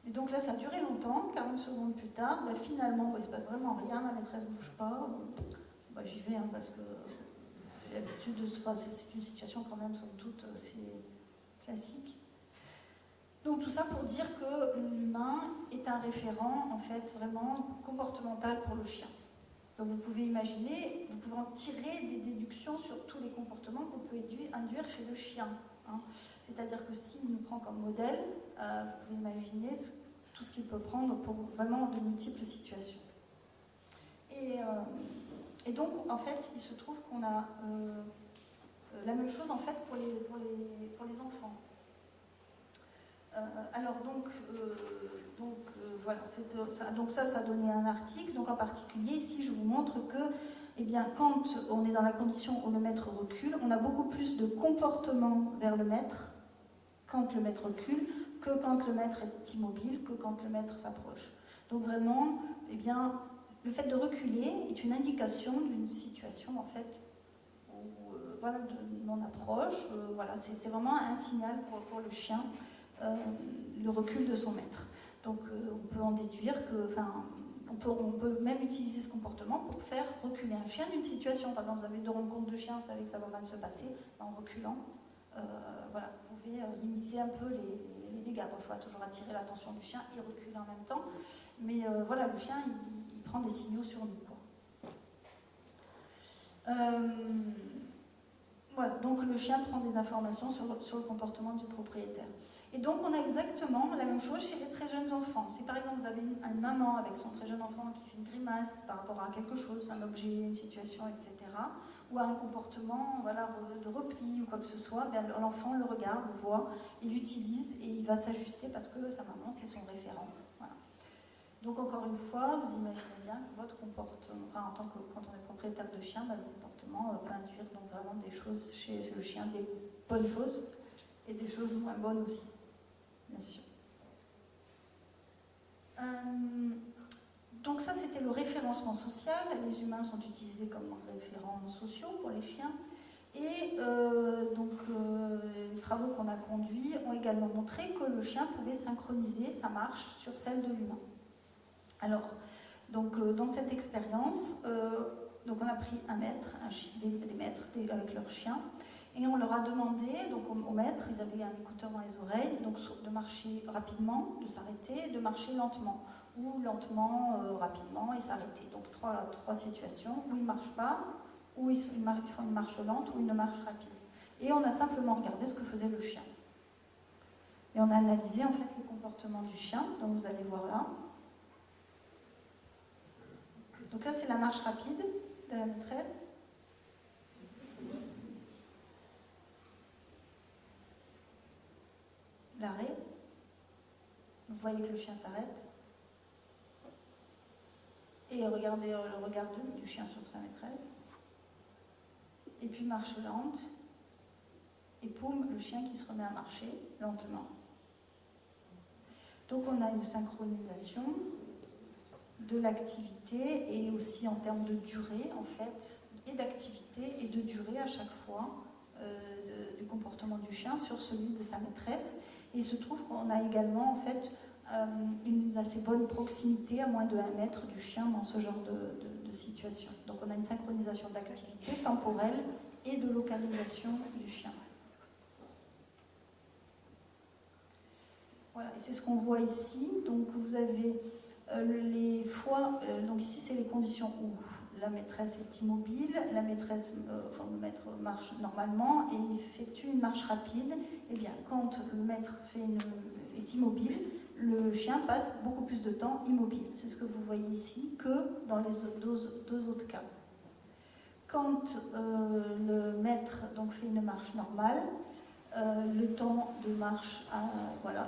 Et donc là, ça a duré longtemps, 40 secondes plus tard, finalement, il ne se passe vraiment rien, la maîtresse ne bouge pas. J'y vais, parce que j'ai l'habitude de... c'est une situation quand même, somme toute, c'est classique. Donc tout ça pour dire que l'humain est un référent, en fait, vraiment comportemental pour le chien. Donc vous pouvez imaginer, vous pouvez en tirer des déductions sur tous les comportements qu'on peut induire chez le chien. C'est-à-dire que s'il nous prend comme modèle, vous pouvez imaginer tout ce qu'il peut prendre pour vraiment de multiples situations. Et donc, en fait, il se trouve qu'on a la même chose en fait pour les enfants. Alors voilà, ça a donné un article. Donc en particulier ici, je vous montre que quand on est dans la condition où le maître recule, on a beaucoup plus de comportement vers le maître quand le maître recule que quand le maître est immobile, que quand le maître s'approche. Donc vraiment, le fait de reculer est une indication d'une situation en fait de non-approche. C'est vraiment un signal pour le chien, le recul de son maître. Donc on peut en déduire que, on peut même utiliser ce comportement pour faire reculer un chien d'une situation. Par exemple, vous avez 2 rencontres de chiens, vous savez que ça va mal se passer, en reculant, vous pouvez limiter un peu les dégâts. Il faut toujours attirer l'attention du chien et reculer en même temps. Mais le chien, il prend des signaux sur nous, donc le chien prend des informations sur le comportement du propriétaire. Et donc on a exactement la même chose chez les très jeunes enfants. Si par exemple vous avez une maman avec son très jeune enfant qui fait une grimace par rapport à quelque chose, un objet, une situation, etc., ou à un comportement voilà, de repli ou quoi que ce soit, ben, l'enfant le regarde, le voit, il l'utilise et il va s'ajuster parce que sa maman c'est son référent. Voilà. Donc encore une fois, vous imaginez bien que votre comportement, enfin, quand on est propriétaire de chien, ben, le comportement peut induire donc vraiment des choses chez le chien, des bonnes choses et des choses moins bonnes aussi. Bien sûr. Donc ça, c'était le référencement social. Les humains sont utilisés comme référents sociaux pour les chiens. Et les travaux qu'on a conduits ont également montré que le chien pouvait synchroniser sa marche sur celle de l'humain. Alors, dans cette expérience, on a pris des maîtres avec leurs chiens, et on leur a demandé, donc aux maîtres, ils avaient un écouteur dans les oreilles, donc de marcher rapidement, de s'arrêter, de marcher lentement, ou lentement, rapidement et s'arrêter. Donc trois situations où ils ne marchent pas, où ils font une marche lente, ou une marche rapide. Et on a simplement regardé ce que faisait le chien. Et on a analysé en fait les comportements du chien, donc vous allez voir là. Donc là c'est la marche rapide de la maîtresse. L'arrêt. Vous voyez que le chien s'arrête. Et regardez le regard du chien sur sa maîtresse. Et puis marche lente. Et poum, le chien qui se remet à marcher lentement. Donc on a une synchronisation de l'activité et aussi en termes de durée en fait, et d'activité et de durée à chaque fois du comportement du chien sur celui de sa maîtresse. Et il se trouve qu'on a également en fait une assez bonne proximité à moins de 1 mètre du chien dans ce genre de situation. Donc on a une synchronisation d'activité temporelle et de localisation du chien. Voilà, et c'est ce qu'on voit ici. Donc vous avez les fois, donc ici c'est les conditions où la maîtresse est immobile, le maître marche normalement et effectue une marche rapide. Et bien quand le maître est immobile, le chien passe beaucoup plus de temps immobile. C'est ce que vous voyez ici que dans les deux autres cas. Quand le maître fait une marche normale, le temps de marche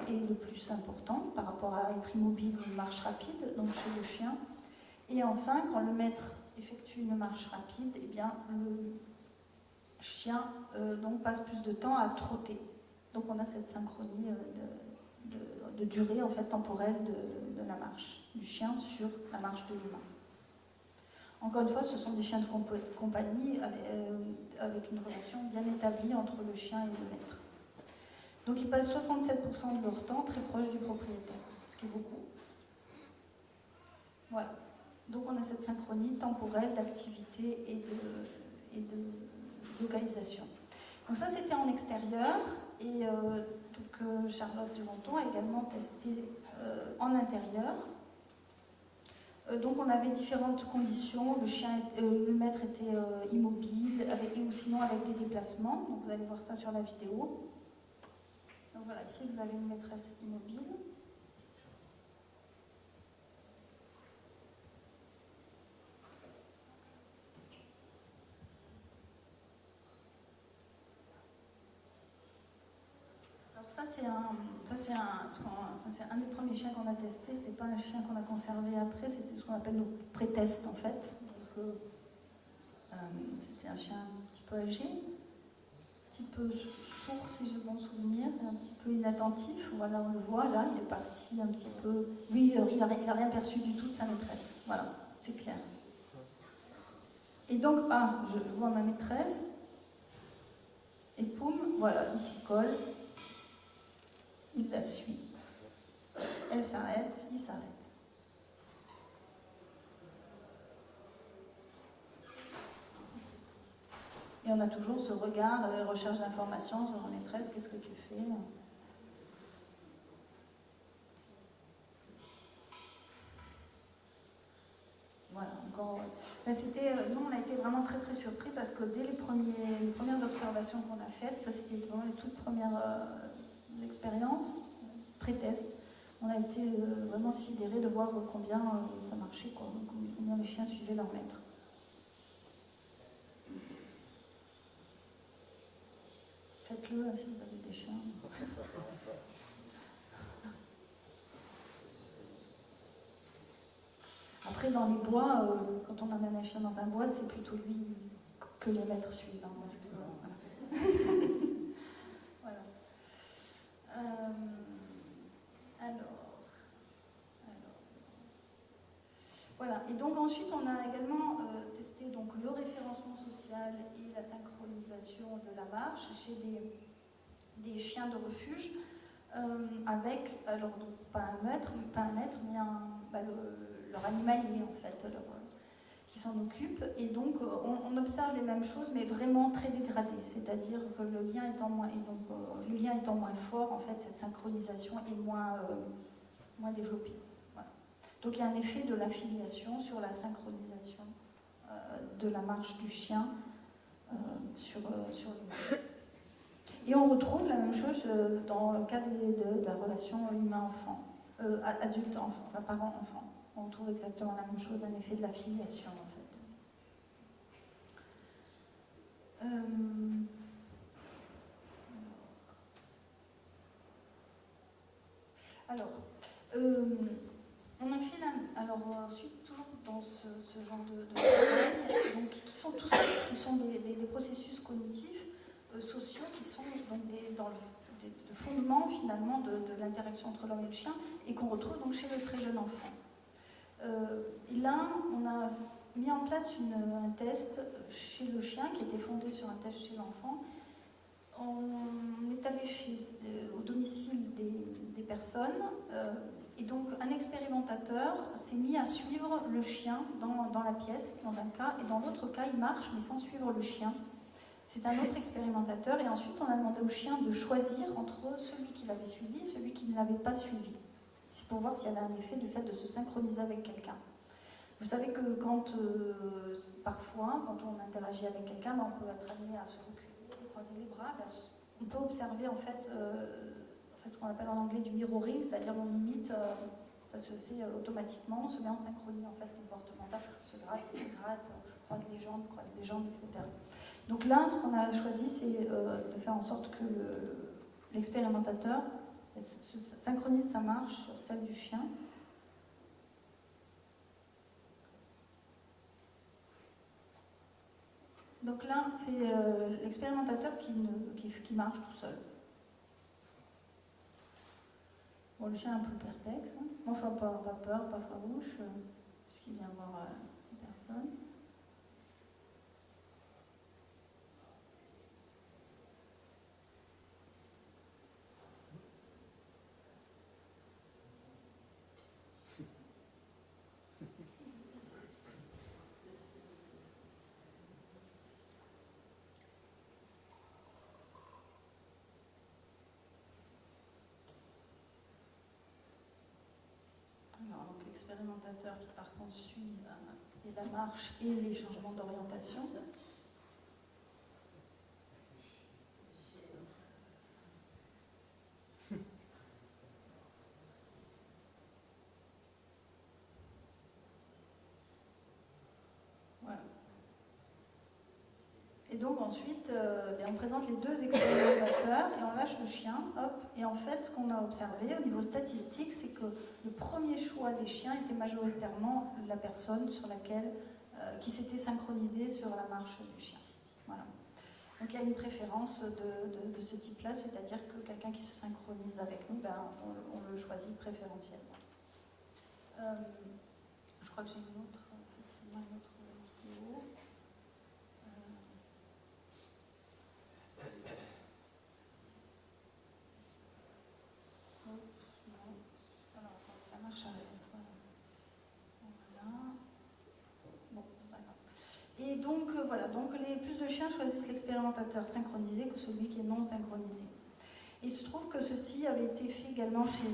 est le plus important par rapport à être immobile ou une marche rapide, donc chez le chien. Et enfin, quand le maître effectue une marche rapide, eh bien, le chien passe plus de temps à trotter. Donc on a cette synchronie de durée en fait, temporelle de la marche du chien sur la marche de l'humain. Encore une fois, ce sont des chiens de compagnie avec une relation bien établie entre le chien et le maître. Donc ils passent 67% de leur temps très proche du propriétaire, ce qui est beaucoup. Voilà. Donc on a cette synchronie temporelle d'activité et de localisation. Donc ça c'était en extérieur et Charlotte Duranton a également testé en intérieur. Donc on avait différentes conditions, le maître était immobile ou sinon avec des déplacements, donc vous allez voir ça sur la vidéo. Donc voilà, ici vous avez une maîtresse immobile. Alors ça c'est un des premiers chiens qu'on a testé, c'était pas un chien qu'on a conservé après, c'était ce qu'on appelle nos pré-tests en fait. Donc c'était un chien un petit peu âgé, un petit peu sourd si j'ai bon souvenir, un petit peu inattentif. Voilà, on le voit là, il est parti un petit peu. Oui, il a rien perçu du tout de sa maîtresse. Voilà, c'est clair. Et donc, je vois ma maîtresse, et poum, voilà, il s'y colle, il la suit. Elle s'arrête, il s'arrête. Et on a toujours ce regard, recherche d'informations sur la maîtresse, qu'est-ce que tu fais ? Voilà, encore. Nous, on a été vraiment très très surpris parce que dès les premières observations qu'on a faites, ça c'était vraiment les toutes premières l'expérience, pré-test, on a été vraiment sidérés de voir combien ça marchait, quoi, combien les chiens suivaient leur maître. Faites-le si vous avez des chiens. Après, dans les bois, quand on amène un chien dans un bois, c'est plutôt lui que les maîtres suivent. Hein. Moi, voilà. Voilà. Voilà. Et donc ensuite, on a également testé donc, le référencement social et la synchronisation de la marche chez des chiens de refuge avec, alors donc, pas un maître, mais leur animalier en fait, qui s'en occupe. Et donc on observe les mêmes choses, mais vraiment très dégradées. C'est-à-dire que le lien étant moins fort, en fait, cette synchronisation est moins développée. Voilà. Donc il y a un effet de l'affiliation sur la synchronisation de la marche du chien sur l'humain. Et on retrouve la même chose dans le cas de la relation humain-enfant, adulte-enfant, enfin parent-enfant. On retrouve exactement la même chose, un effet de l'affiliation en fait. On enfile alors ensuite, toujours dans ce genre de travail, donc, qui sont tous ce sont des processus cognitifs sociaux qui sont donc dans le fondement finalement de l'interaction entre l'homme et le chien et qu'on retrouve donc chez le très jeune enfant. Et là, on a mis en place un test chez le chien qui était fondé sur un test chez l'enfant. On est allé au domicile des personnes et donc un expérimentateur s'est mis à suivre le chien dans la pièce, dans un cas, et dans l'autre cas, il marche mais sans suivre le chien. C'est un autre expérimentateur et ensuite on a demandé au chien de choisir entre celui qui l'avait suivi et celui qui ne l'avait pas suivi. C'est pour voir s'il y avait un effet du fait de se synchroniser avec quelqu'un. Vous savez que parfois, quand on interagit avec quelqu'un, on peut être amené à se reculer, croiser les bras. On peut observer en fait ce qu'on appelle en anglais du mirroring, c'est-à-dire on imite, ça se fait automatiquement, on se met en synchronie en fait comportementale, on se gratte, on croise les jambes, etc. Donc là, ce qu'on a choisi, c'est de faire en sorte que l'expérimentateur synchronise sa marche sur celle du chien. Donc là, c'est l'expérimentateur qui marche tout seul. Bon, le chien est un peu perplexe, hein. Enfin pas peur, pas farouche, puisqu'il vient voir personne. L'expérimentateur qui par contre suit et la marche et les changements d'orientation. Voilà. Et donc ensuite, on présente les deux expérimentateurs et on lâche le chien, hop. Et en fait, ce qu'on a observé au niveau statistique, c'est que le premier choix des chiens était majoritairement la personne sur laquelle, qui s'était synchronisée sur la marche du chien. Voilà. Donc il y a une préférence de ce type-là, c'est-à-dire que quelqu'un qui se synchronise avec nous, on le choisit préférentiellement. Je crois que j'ai une autre vidéo. Et donc, voilà, donc les plus de chiens choisissent l'expérimentateur synchronisé que celui qui est non synchronisé. Et il se trouve que ceci avait été fait également chez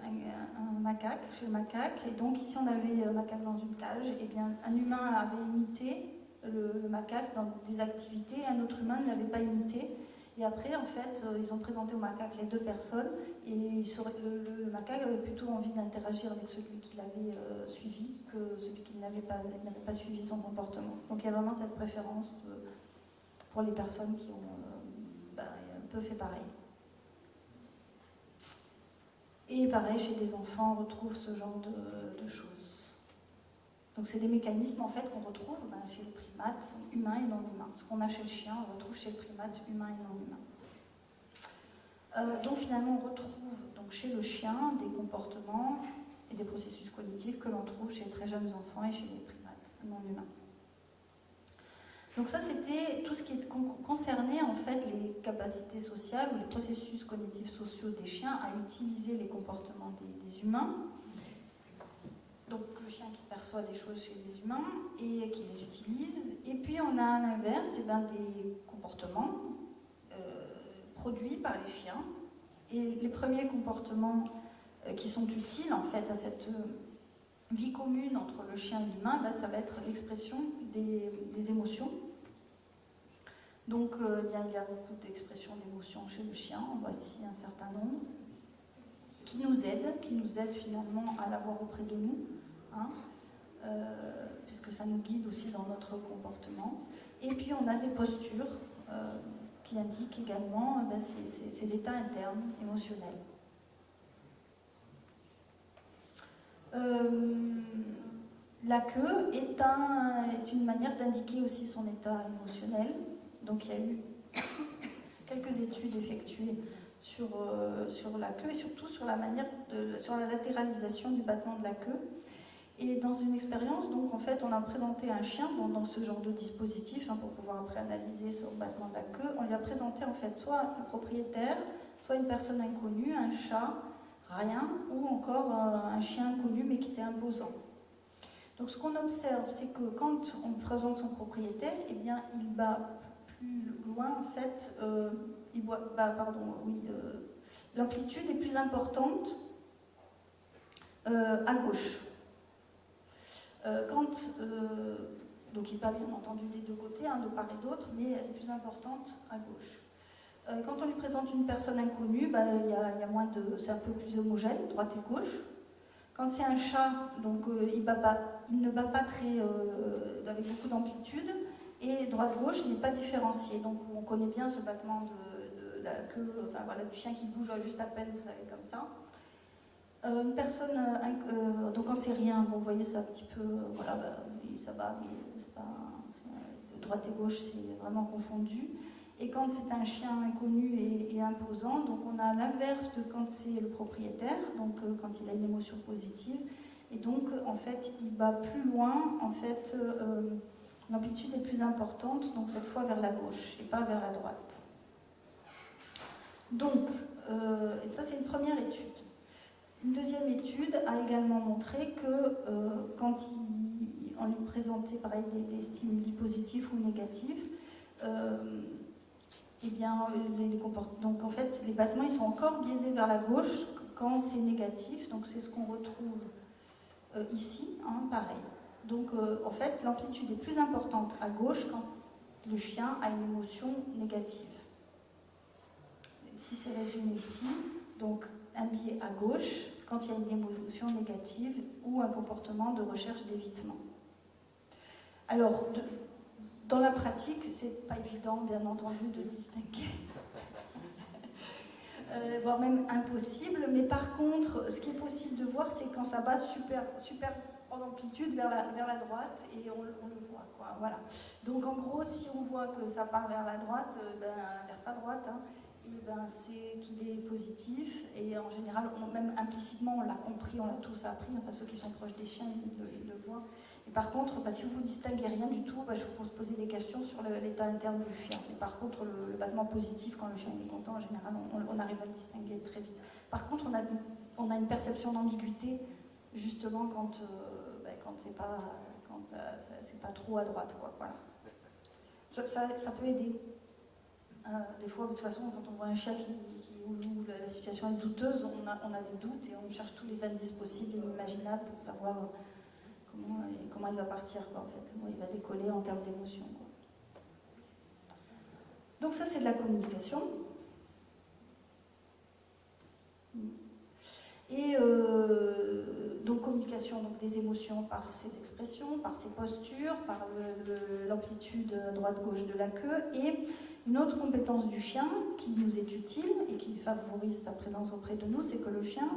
un macaque, chez le macaque. Et donc ici on avait un macaque dans une cage, et bien un humain avait imité le macaque dans des activités, et un autre humain ne l'avait pas imité. Et après, en fait, ils ont présenté au macaque les deux personnes, et le macaque avait plutôt envie d'interagir avec celui qui l'avait suivi que celui qui n'avait pas suivi son comportement. Donc il y a vraiment cette préférence pour les personnes qui ont un peu fait pareil. Et pareil, chez des enfants, on retrouve ce genre de choses. Donc c'est des mécanismes en fait qu'on retrouve chez les primates, humains et non humains. Ce qu'on a chez le chien, on retrouve chez le primate humain et non humain. Donc finalement, on retrouve donc, chez le chien des comportements et des processus cognitifs que l'on trouve chez les très jeunes enfants et chez les primates non humains. Donc ça, c'était tout ce qui concernait en fait les capacités sociales ou les processus cognitifs sociaux des chiens à utiliser les comportements des humains. Donc le chien qui perçoit des choses chez les humains et qui les utilise. Et puis on a à l'inverse des comportements produits par les chiens. Et les premiers comportements qui sont utiles en fait à cette vie commune entre le chien et l'humain, ça va être l'expression des émotions. Donc il y a beaucoup d'expressions d'émotions chez le chien, voici un certain nombre, qui nous aident finalement à l'avoir auprès de nous, puisque ça nous guide aussi dans notre comportement. Et puis on a des postures qui indiquent également ces états internes émotionnels. La queue est une manière d'indiquer aussi son état émotionnel. Donc il y a eu quelques études effectuées sur la queue et surtout sur la latéralisation du battement de la queue. Et dans une expérience, donc en fait, on a présenté un chien dans ce genre de dispositif pour pouvoir après analyser son battement de la queue. On lui a présenté en fait soit le propriétaire, soit une personne inconnue, un chat, rien, ou encore un chien inconnu mais qui était imposant. Donc ce qu'on observe, c'est que quand on présente son propriétaire, eh bien il bat plus loin en fait, l'amplitude est plus importante à gauche. Donc il bat bien entendu des deux côtés, de part et d'autre, mais elle est plus importante à gauche. Quand on lui présente une personne inconnue, y a moins c'est un peu plus homogène, droite et gauche. Quand c'est un chat, donc il ne bat pas avec beaucoup d'amplitude, et droite-gauche n'est pas différencié. Donc on connaît bien ce battement de la queue, du chien qui bouge juste à peine, vous savez, comme ça. Une personne, donc quand c'est rien, vous voyez, c'est un petit peu, ça bat, mais c'est pas, droite et gauche, c'est vraiment confondu. Et quand c'est un chien inconnu et imposant, donc on a l'inverse de quand c'est le propriétaire, donc quand il a une émotion positive, et donc en fait il bat plus loin, en fait l'amplitude est plus importante, donc cette fois vers la gauche et pas vers la droite. Donc, et ça c'est une première étude. Une deuxième étude a également montré que quand on lui présentait pareil, des stimuli positifs ou négatifs, donc en fait les battements ils sont encore biaisés vers la gauche quand c'est négatif, donc c'est ce qu'on retrouve ici, pareil. Donc en fait l'amplitude est plus importante à gauche quand le chien a une émotion négative. Si c'est résumé ici, donc un biais à gauche quand il y a une émotion négative ou un comportement de recherche d'évitement. Alors, dans la pratique, c'est pas évident, bien entendu, de distinguer, voire même impossible, mais par contre, ce qui est possible de voir, c'est quand ça bat super en amplitude vers la droite, et on le voit, quoi, voilà. Donc en gros, si on voit que ça part vers la droite, vers sa droite, c'est qu'il est positif, et en général, même implicitement, on l'a compris, on l'a tous appris, ceux qui sont proches des chiens, ils le voient. Et par contre, si vous ne distinguez rien du tout, il faut se poser des questions sur l'état interne du chien. Et par contre, le battement positif, quand le chien est content, en général, on arrive à le distinguer très vite. Par contre, on a une perception d'ambiguïté, justement, quand c'est pas trop à droite, quoi. Voilà. Ça peut aider. Des fois, de toute façon, quand on voit un chien où la situation est douteuse, on a des doutes et on cherche tous les indices possibles et imaginables pour savoir comment il va partir, quoi, en fait. Il va décoller en termes d'émotion. Donc ça, c'est de la communication. Et donc communication donc des émotions par ses expressions, par ses postures, par l'amplitude droite-gauche de la queue. Et une autre compétence du chien qui nous est utile et qui favorise sa présence auprès de nous, c'est que le chien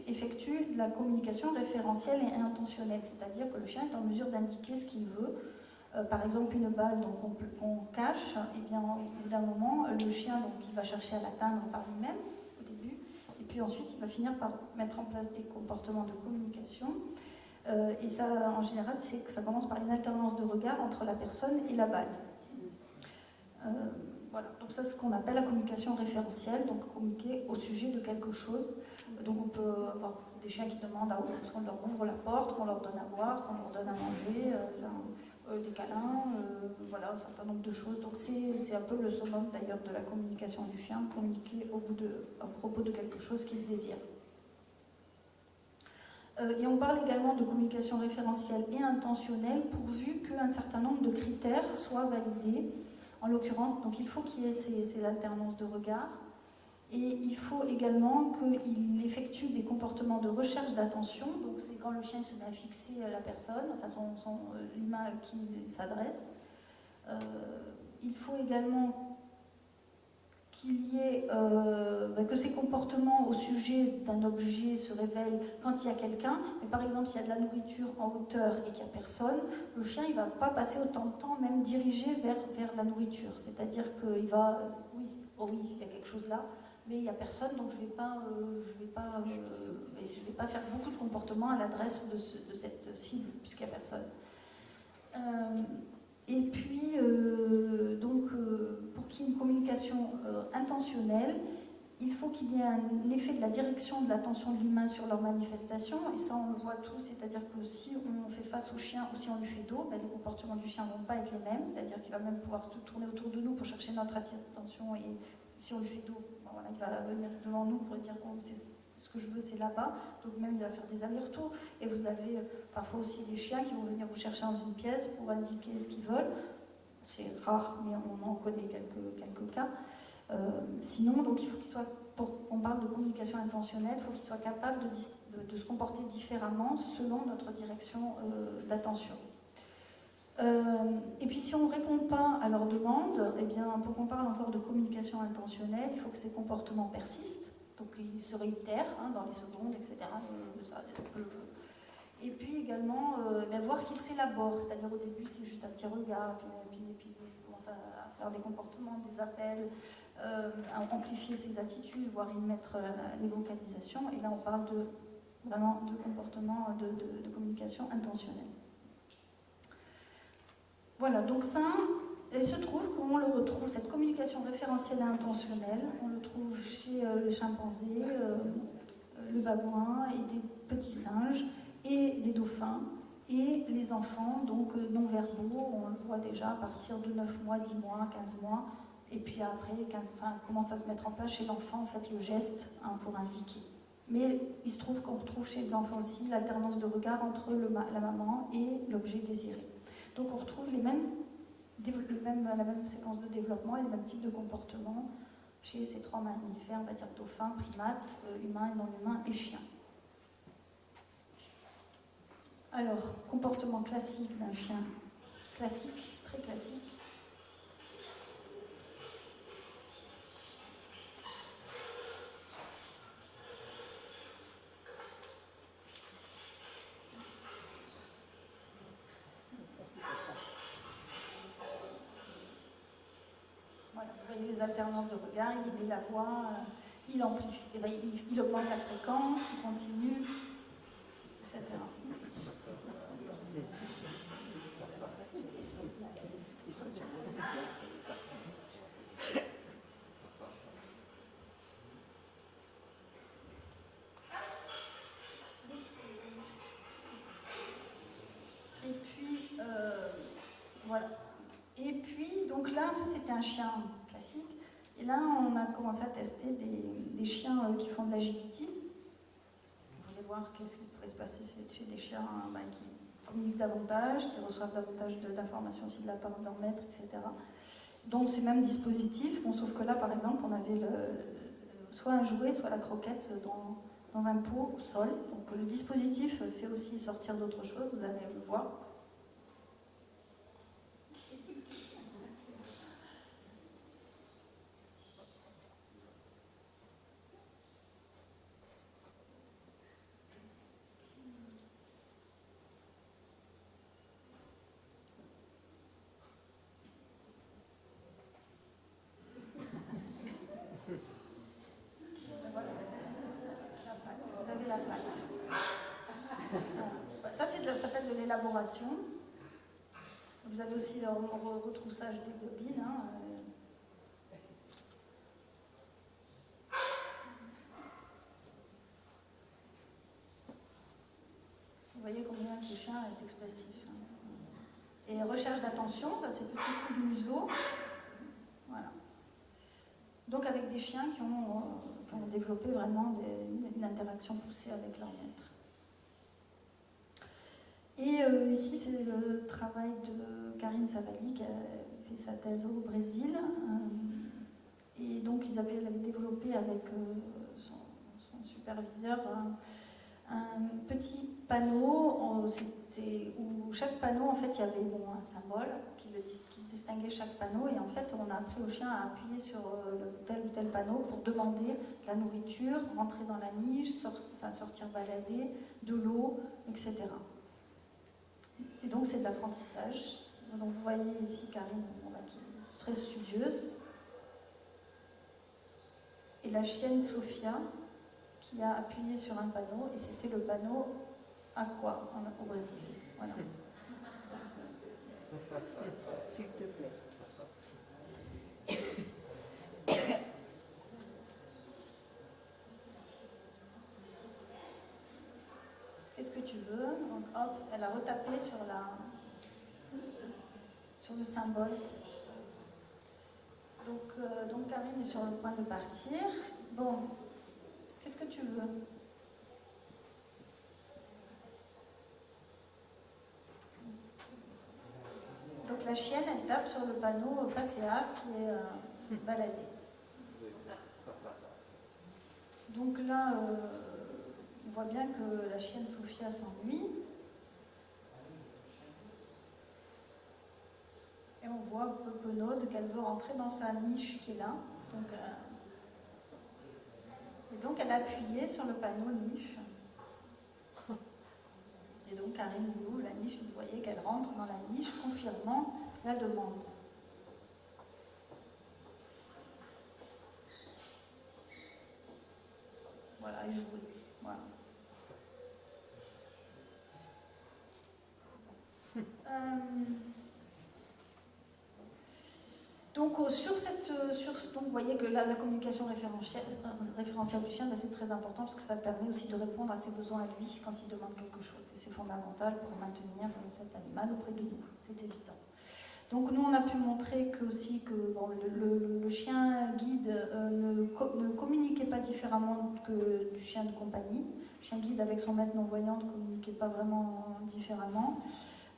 effectue la communication référentielle et intentionnelle, c'est-à-dire que le chien est en mesure d'indiquer ce qu'il veut. Par exemple, une balle qu'on cache, et bien, au bout d'un moment, le chien donc, il va chercher à l'atteindre par lui-même au début, et puis ensuite il va finir par mettre en place des comportements de communication. Et ça, en général, c'est que ça commence par une alternance de regard entre la personne et la balle. Voilà, donc ça c'est ce qu'on appelle la communication référentielle, donc communiquer au sujet de quelque chose. Donc on peut avoir des chiens qui demandent à qu'on leur ouvre la porte, qu'on leur donne à boire, qu'on leur donne à manger, des câlins, voilà, un certain nombre de choses. Donc c'est un peu le summum d'ailleurs de la communication du chien, communiquer à propos de quelque chose qu'il désire. Et on parle également de communication référentielle et intentionnelle pourvu qu'un certain nombre de critères soient validés. En l'occurrence, donc il faut qu'il y ait ces alternances de regard, et il faut également qu'il effectue des comportements de recherche d'attention, donc c'est quand le chien se met à fixer la personne, enfin l'humain à qui il s'adresse. Il faut également qu'il y ait, que ces comportements au sujet d'un objet se révèlent quand il y a quelqu'un, mais par exemple s'il y a de la nourriture en hauteur et qu'il n'y a personne, le chien il ne va pas passer autant de temps même dirigé vers la nourriture, c'est-à-dire qu'il va, oui, il y a quelque chose là, mais il n'y a personne, donc je ne vais pas faire beaucoup de comportements à l'adresse de cette cible, puisqu'il n'y a personne. Et puis, pour qu'il y ait une communication intentionnelle, il faut qu'il y ait un effet de la direction de l'attention de l'humain sur leur manifestation, et ça on le voit tous, c'est-à-dire que si on fait face au chien ou si on lui fait dos, les comportements du chien ne vont pas être les mêmes, c'est-à-dire qu'il va même pouvoir se tourner autour de nous pour chercher notre attention, et si on lui fait dos, voilà, il va venir devant nous pour dire oh, ce que je veux c'est là-bas, donc même il va faire des allers-retours, et vous avez parfois aussi des chiens qui vont venir vous chercher dans une pièce pour indiquer ce qu'ils veulent, c'est rare mais on en connaît quelques cas. Sinon, donc il faut qu'il soit, pour qu'on parle de communication intentionnelle, il faut qu'il soit capable de se comporter différemment selon notre direction d'attention. Et puis si on ne répond pas à leur demande, eh bien, pour qu'on parle encore de communication intentionnelle, il faut que ces comportements persistent, donc ils se réitèrent dans les secondes, etc. Et puis également voir qu'ils s'élaborent, c'est-à-dire au début c'est juste un petit regard, puis il commence à faire des comportements, des appels, à amplifier ses attitudes, voire y mettre les vocalisations, et là on parle vraiment de comportement de communication intentionnelle. Voilà, donc ça, il se trouve qu'on le retrouve, cette communication référentielle et intentionnelle, on le trouve chez les chimpanzés, le babouin et des petits singes, et les dauphins, et les enfants, donc non-verbaux, on le voit déjà à partir de 9 mois, 10 mois, 15 mois, et puis après, commence à se mettre en place chez l'enfant, en fait, le geste pour indiquer. Mais il se trouve qu'on retrouve chez les enfants aussi l'alternance de regard entre la maman et l'objet désiré. Donc on retrouve la même séquence de développement et les mêmes types de comportements chez ces trois mammifères, on va dire dauphins, primates, humains et non-humains et chiens. Alors, comportement classique d'un chien, classique, très classique. Voilà, vous voyez les alternances de regard, il met la voix, il amplifie, il augmente la fréquence, il continue, etc. Et puis, voilà. Et puis, donc là, ça c'était un chien classique. Et là, on a commencé à tester des chiens qui font de l'agility. Vous voulez voir qu'est-ce qui pourrait se passer chez des chiens qui communiquent davantage, qui reçoivent davantage d'informations aussi de la part de leur maître, etc. dont ces mêmes dispositifs, bon, sauf que là, par exemple, on avait soit un jouet, soit la croquette dans un pot au sol. Donc le dispositif fait aussi sortir d'autres choses, vous allez le voir. Vous avez la pâte. Ça, ça s'appelle de l'élaboration. Vous avez aussi le retroussage des bobines. Hein. Vous voyez combien ce chien est expressif. Hein. Et recherche d'attention, ces petits coups de museau. Voilà. Donc avec des chiens qui ont développé vraiment une interaction poussée avec leur maître. Et ici, c'est le travail de Karine Savali qui a fait sa thèse au Brésil. Et donc, elle avait développé avec son superviseur un petit panneau où chaque panneau, en fait, il y avait un symbole qui distinguait chaque panneau. Et en fait, on a appris au chien à appuyer sur tel ou tel panneau pour demander de la nourriture, rentrer dans la niche, sortir balader, de l'eau, etc. Et donc c'est de l'apprentissage. Donc vous voyez ici Karine qui est très studieuse. Et la chienne Sophia qui a appuyé sur un panneau, et c'était le panneau Aqua au Brésil. Voilà. S'il te plaît. Qu'est-ce que tu veux? Donc hop, elle a retapé sur le symbole. Donc Karine est sur le point de partir. Bon, qu'est-ce que tu veux? Donc la chienne, elle tape sur le panneau Passéa qui est baladé. Donc là, on voit bien que la chienne Sophia s'ennuie. Et on voit Pepenaude qu'elle veut rentrer dans sa niche qui est là. Et donc elle a appuyé sur le panneau niche. Et donc Karine Boulou, la niche, vous voyez qu'elle rentre dans la niche, confirmant la demande. Voilà, et jouer. Voilà. Donc, vous voyez que la communication référentielle du chien, c'est très important parce que ça permet aussi de répondre à ses besoins à lui quand il demande quelque chose. Et c'est fondamental pour maintenir cet animal auprès de nous, c'est évident. Donc nous, on a pu montrer que le chien guide ne communiquait pas différemment que du chien de compagnie. Le chien guide avec son maître non-voyant ne communiquait pas vraiment différemment.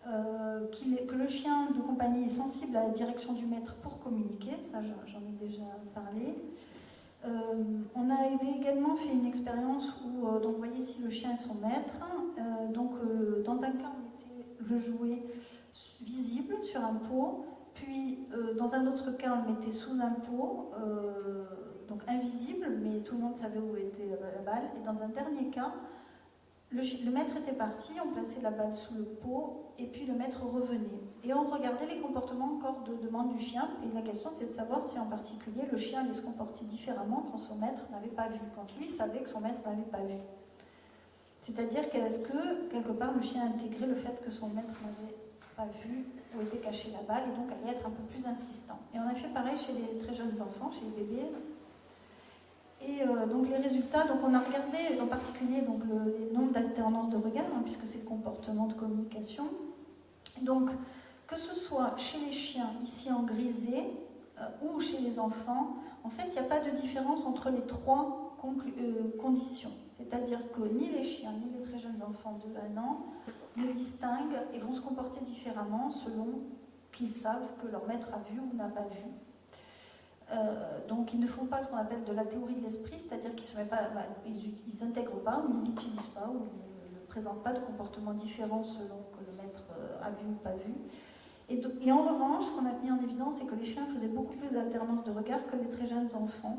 Que le chien de compagnie est sensible à la direction du maître pour communiquer, ça j'en ai déjà parlé. On avait également fait une expérience où, donc vous voyez ici le chien et son maître, dans un cas on mettait le jouet visible sur un pot, puis dans un autre cas on le mettait sous un pot, donc invisible, mais tout le monde savait où était la balle, et dans un dernier cas, le maître était parti, on plaçait la balle sous le pot, et puis le maître revenait. Et on regardait les comportements encore de demande du chien, et la question c'est de savoir si en particulier le chien allait se comporter différemment quand son maître n'avait pas vu, quand lui savait que son maître n'avait pas vu. C'est-à-dire qu'est-ce que, quelque part, le chien a intégré le fait que son maître n'avait pas vu où était cachée la balle, et donc allait être un peu plus insistant. Et on a fait pareil chez les très jeunes enfants, chez les bébés. Et donc les résultats, donc on a regardé en particulier donc, les nombres d'alternance de regard, hein, puisque c'est le comportement de communication. Donc, que ce soit chez les chiens, ici en grisé, ou chez les enfants, en fait, il n'y a pas de différence entre les trois conditions. C'est-à-dire que ni les chiens, ni les très jeunes enfants de 1 an ne distinguent et vont se comporter différemment selon qu'ils savent que leur maître a vu ou n'a pas vu. Donc ils ne font pas ce qu'on appelle de la théorie de l'esprit, c'est-à-dire qu'ils n'intègrent pas ou n'utilisent pas ou ne présentent pas de comportements différents selon que le maître a vu ou pas vu. Et en revanche, ce qu'on a mis en évidence, c'est que les chiens faisaient beaucoup plus d'alternance de regard que les très jeunes enfants.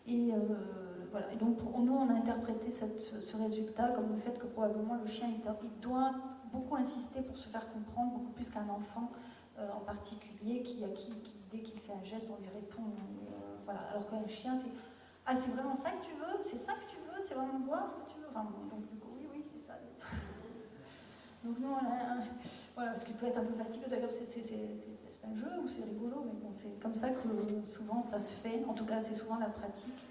Et voilà. Et donc pour nous, on a interprété ce résultat comme le fait que probablement le chien il doit beaucoup insister pour se faire comprendre, beaucoup plus qu'un enfant en particulier, qui dès qu'il fait un geste, on lui répond. Voilà. Alors qu'un chien, c'est « Ah, c'est vraiment ça que tu veux? C'est ça que tu veux? C'est vraiment boire que tu veux ?» Enfin, donc du coup, oui, c'est ça. Donc nous, voilà, ce qui peut être un peu fatigant, d'ailleurs, c'est un jeu ou c'est rigolo, mais bon, c'est comme ça que souvent ça se fait, en tout cas c'est souvent la pratique,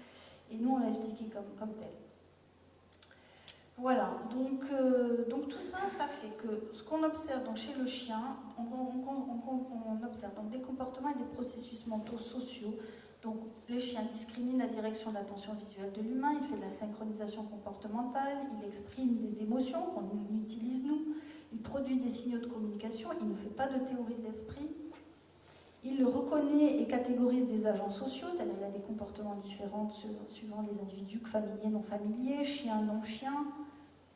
et nous on l'a expliqué comme tel. Voilà, donc tout ça, ça fait que ce qu'on observe donc, chez le chien, on observe donc, des comportements et des processus mentaux sociaux. Donc les chiens discriminent la direction de l'attention visuelle de l'humain, il fait de la synchronisation comportementale, il exprime des émotions qu'on utilise nous, il produit des signaux de communication, il ne fait pas de théorie de l'esprit, il reconnaît et catégorise des agents sociaux, c'est-à-dire qu'il a des comportements différents suivant les individus familiers, non familiers, chiens, non chiens.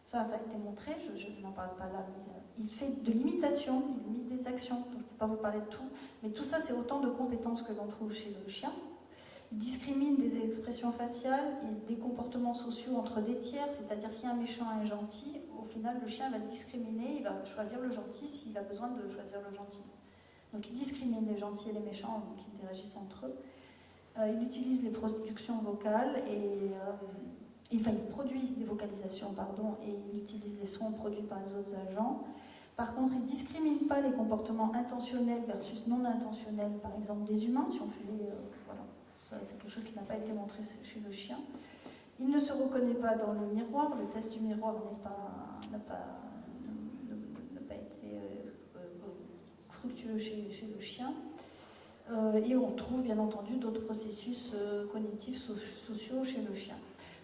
Ça a été montré, je n'en parle pas là, mais il fait de l'imitation, il imite des actions, donc je ne peux pas vous parler de tout, mais tout ça c'est autant de compétences que l'on trouve chez le chien. Il discrimine des expressions faciales et des comportements sociaux entre des tiers, c'est-à-dire si un méchant et un gentil, au final le chien va discriminer, il va choisir le gentil s'il a besoin de choisir le gentil. Donc il discrimine les gentils et les méchants qui interagissent entre eux. Il utilise les productions vocales et il produit des vocalisations, et il utilise les sons produits par les autres agents. Par contre, il ne discrimine pas les comportements intentionnels versus non intentionnels, par exemple des humains, si on fait voilà, ça c'est quelque chose qui n'a pas été montré chez le chien. Il ne se reconnaît pas dans le miroir, le test du miroir n'a pas été fructueux chez le chien. Et on trouve bien entendu d'autres processus cognitifs sociaux chez le chien.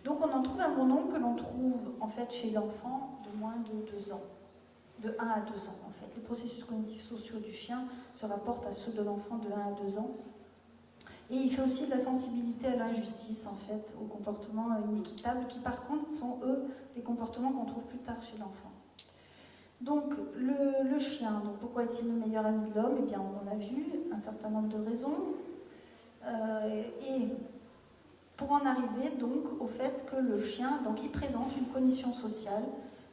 Donc on en trouve un bon nombre que l'on trouve en fait chez l'enfant de moins de 2 ans, de 1 à 2 ans en fait. Les processus cognitifs sociaux du chien se rapportent à ceux de l'enfant de 1 à 2 ans. Et il fait aussi de la sensibilité à l'injustice en fait, aux comportements inéquitables qui par contre sont eux des comportements qu'on trouve plus tard chez l'enfant. Donc le chien, donc pourquoi est-il le meilleur ami de l'homme? Eh bien on a vu un certain nombre de raisons. Et pour en arriver donc au fait que le chien, donc il présente une cognition sociale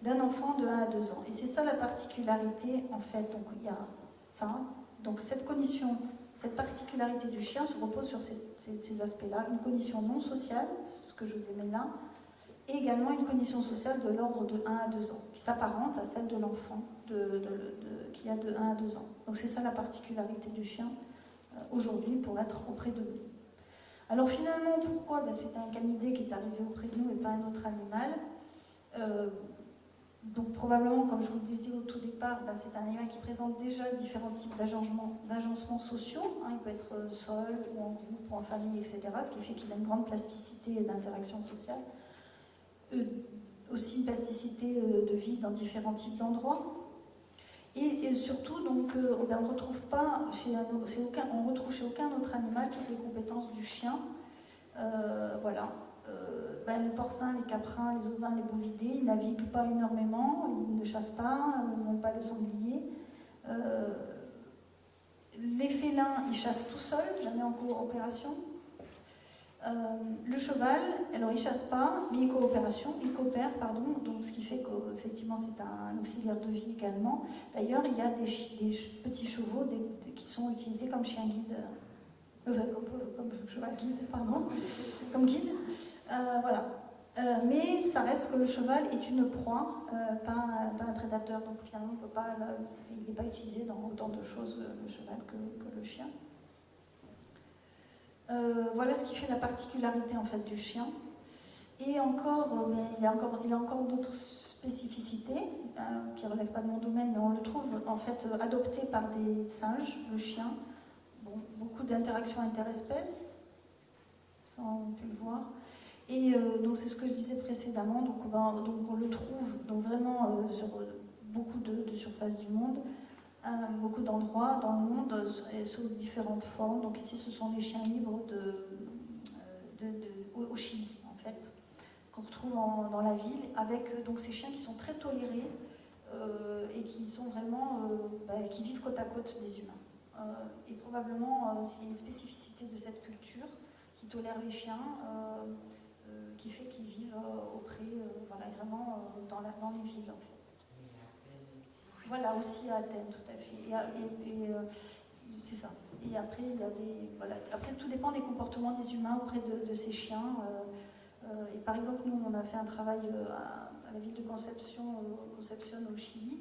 d'un enfant de 1 à 2 ans. Et c'est ça la particularité en fait, donc il y a ça, donc cette cognition, cette particularité du chien se repose sur ces aspects-là, une cognition non sociale, ce que je vous ai mis là, et également une cognition sociale de l'ordre de 1 à 2 ans, qui s'apparente à celle de l'enfant qui a de 1 à 2 ans. Donc c'est ça la particularité du chien aujourd'hui pour être auprès de nous. Alors finalement, pourquoi c'est un canidé qui est arrivé auprès de nous et pas un autre animal. Donc probablement, comme je vous le disais au tout départ, c'est un animal qui présente déjà différents types d'agencements sociaux. Il peut être seul ou en groupe ou en famille, etc. Ce qui fait qu'il a une grande plasticité d'interaction sociale. Aussi une plasticité de vie dans différents types d'endroits. Et surtout, donc, on ne retrouve chez aucun autre animal toutes les compétences du chien. Voilà. Les porcins, les caprins, les ovins, les bovidés, ils ne naviguent pas énormément, ils ne chassent pas, ils n'ont pas le sanglier. Les félins, ils chassent tout seuls, jamais en coopération. Le cheval, alors il ne chasse pas, mais il coopère, donc ce qui fait qu'effectivement c'est un auxiliaire de vie également. D'ailleurs, il y a des petits chevaux qui sont utilisés comme chien guide, comme cheval guide, comme guide. Voilà. Mais ça reste que le cheval est une proie, pas un prédateur, donc finalement il n'est pas utilisé dans autant de choses le cheval que le chien. Voilà ce qui fait la particularité en fait du chien. Et encore, il y a encore d'autres spécificités qui ne relèvent pas de mon domaine, mais on le trouve en fait adopté par des singes, le chien. Bon, beaucoup d'interactions interespèces, ça on peut le voir. Et donc c'est ce que je disais précédemment, donc on le trouve donc vraiment sur beaucoup de surfaces du monde. beaucoup d'endroits dans le monde et sous différentes formes. Donc ici, ce sont les chiens libres au Chili, en fait, qu'on retrouve dans la ville, avec donc ces chiens qui sont très tolérés et qui sont vraiment, qui vivent côte à côte des humains. Et probablement, c'est une spécificité de cette culture qui tolère les chiens, qui fait qu'ils vivent auprès, vraiment dans les villes, en fait. Voilà, aussi à Athènes, tout à fait. C'est ça. Et après, il y a après, tout dépend des comportements des humains auprès de ces chiens. Et par exemple, nous, on a fait un travail à la ville de Concepción au Chili.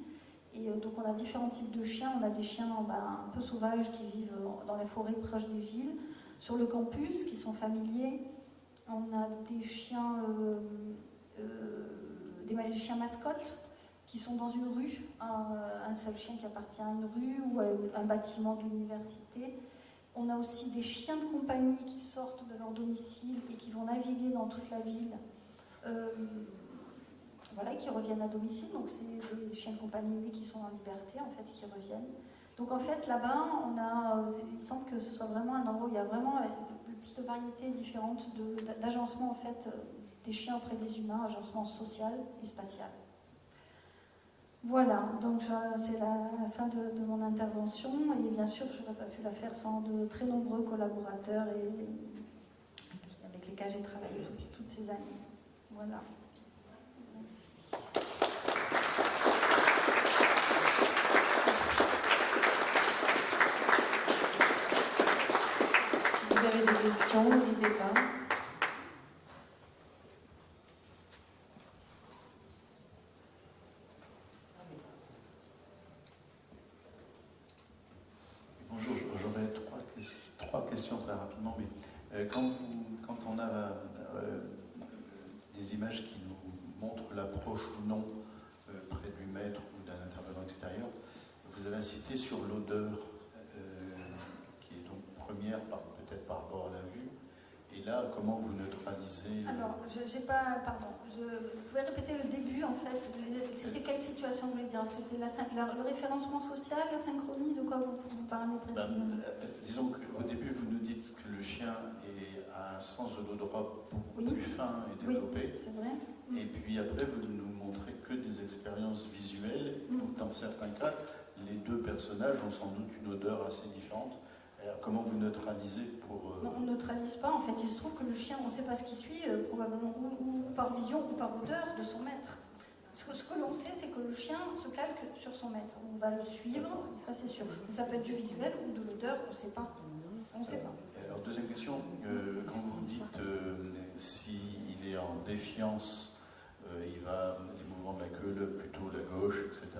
Et donc, on a différents types de chiens. On a des chiens un peu sauvages qui vivent dans les forêts proches des villes, sur le campus, qui sont familiers. On a des chiens, des chiens mascottes, qui sont dans une rue, un seul chien qui appartient à une rue ou à un bâtiment de l'université. On a aussi des chiens de compagnie qui sortent de leur domicile et qui vont naviguer dans toute la ville, et qui reviennent à domicile. Donc c'est des chiens de compagnie, oui, qui sont en liberté, en fait, qui reviennent. Donc en fait, là-bas, il semble que ce soit vraiment un endroit où il y a vraiment plus de variétés différentes d'agencement, en fait, des chiens auprès des humains, agencement social et spatial. Voilà, donc c'est la fin de mon intervention, et bien sûr je n'aurais pas pu la faire sans de très nombreux collaborateurs avec lesquels j'ai travaillé toutes ces années. Voilà. Merci. Si vous avez des questions, n'hésitez pas. Trois questions très rapidement, mais quand on a des images qui nous montrent l'approche ou non près du maître ou d'un intervenant extérieur, vous avez insisté sur l'odeur qui est donc première peut-être par rapport à la vue. Et là, comment vous neutralisez Alors, j'ai pas... Pardon. Vous pouvez répéter le début, en fait. C'était quelle situation, vous voulez dire? C'était le référencement social, la synchronie? De quoi vous parlez précisément? Disons qu'au début, vous nous dites que le chien a un sens de l'odorat beaucoup plus fin et développé. Oui, c'est vrai. Et puis après, vous ne nous montrez que des expériences visuelles. Dans certains cas, les deux personnages ont sans doute une odeur assez différente. Alors, comment vous neutralisez pour... Non, on ne neutralise pas. En fait, il se trouve que le chien, on ne sait pas ce qui suit, probablement ou par vision ou par odeur de son maître. Ce que l'on sait, c'est que le chien se calque sur son maître. On va le suivre, ça c'est sûr. Mais ça peut être du visuel ou de l'odeur, on ne sait pas. On ne sait pas. Alors, deuxième question. Quand vous dites s'il est en défiance, il va les mouvements de la queue plutôt la gauche, etc.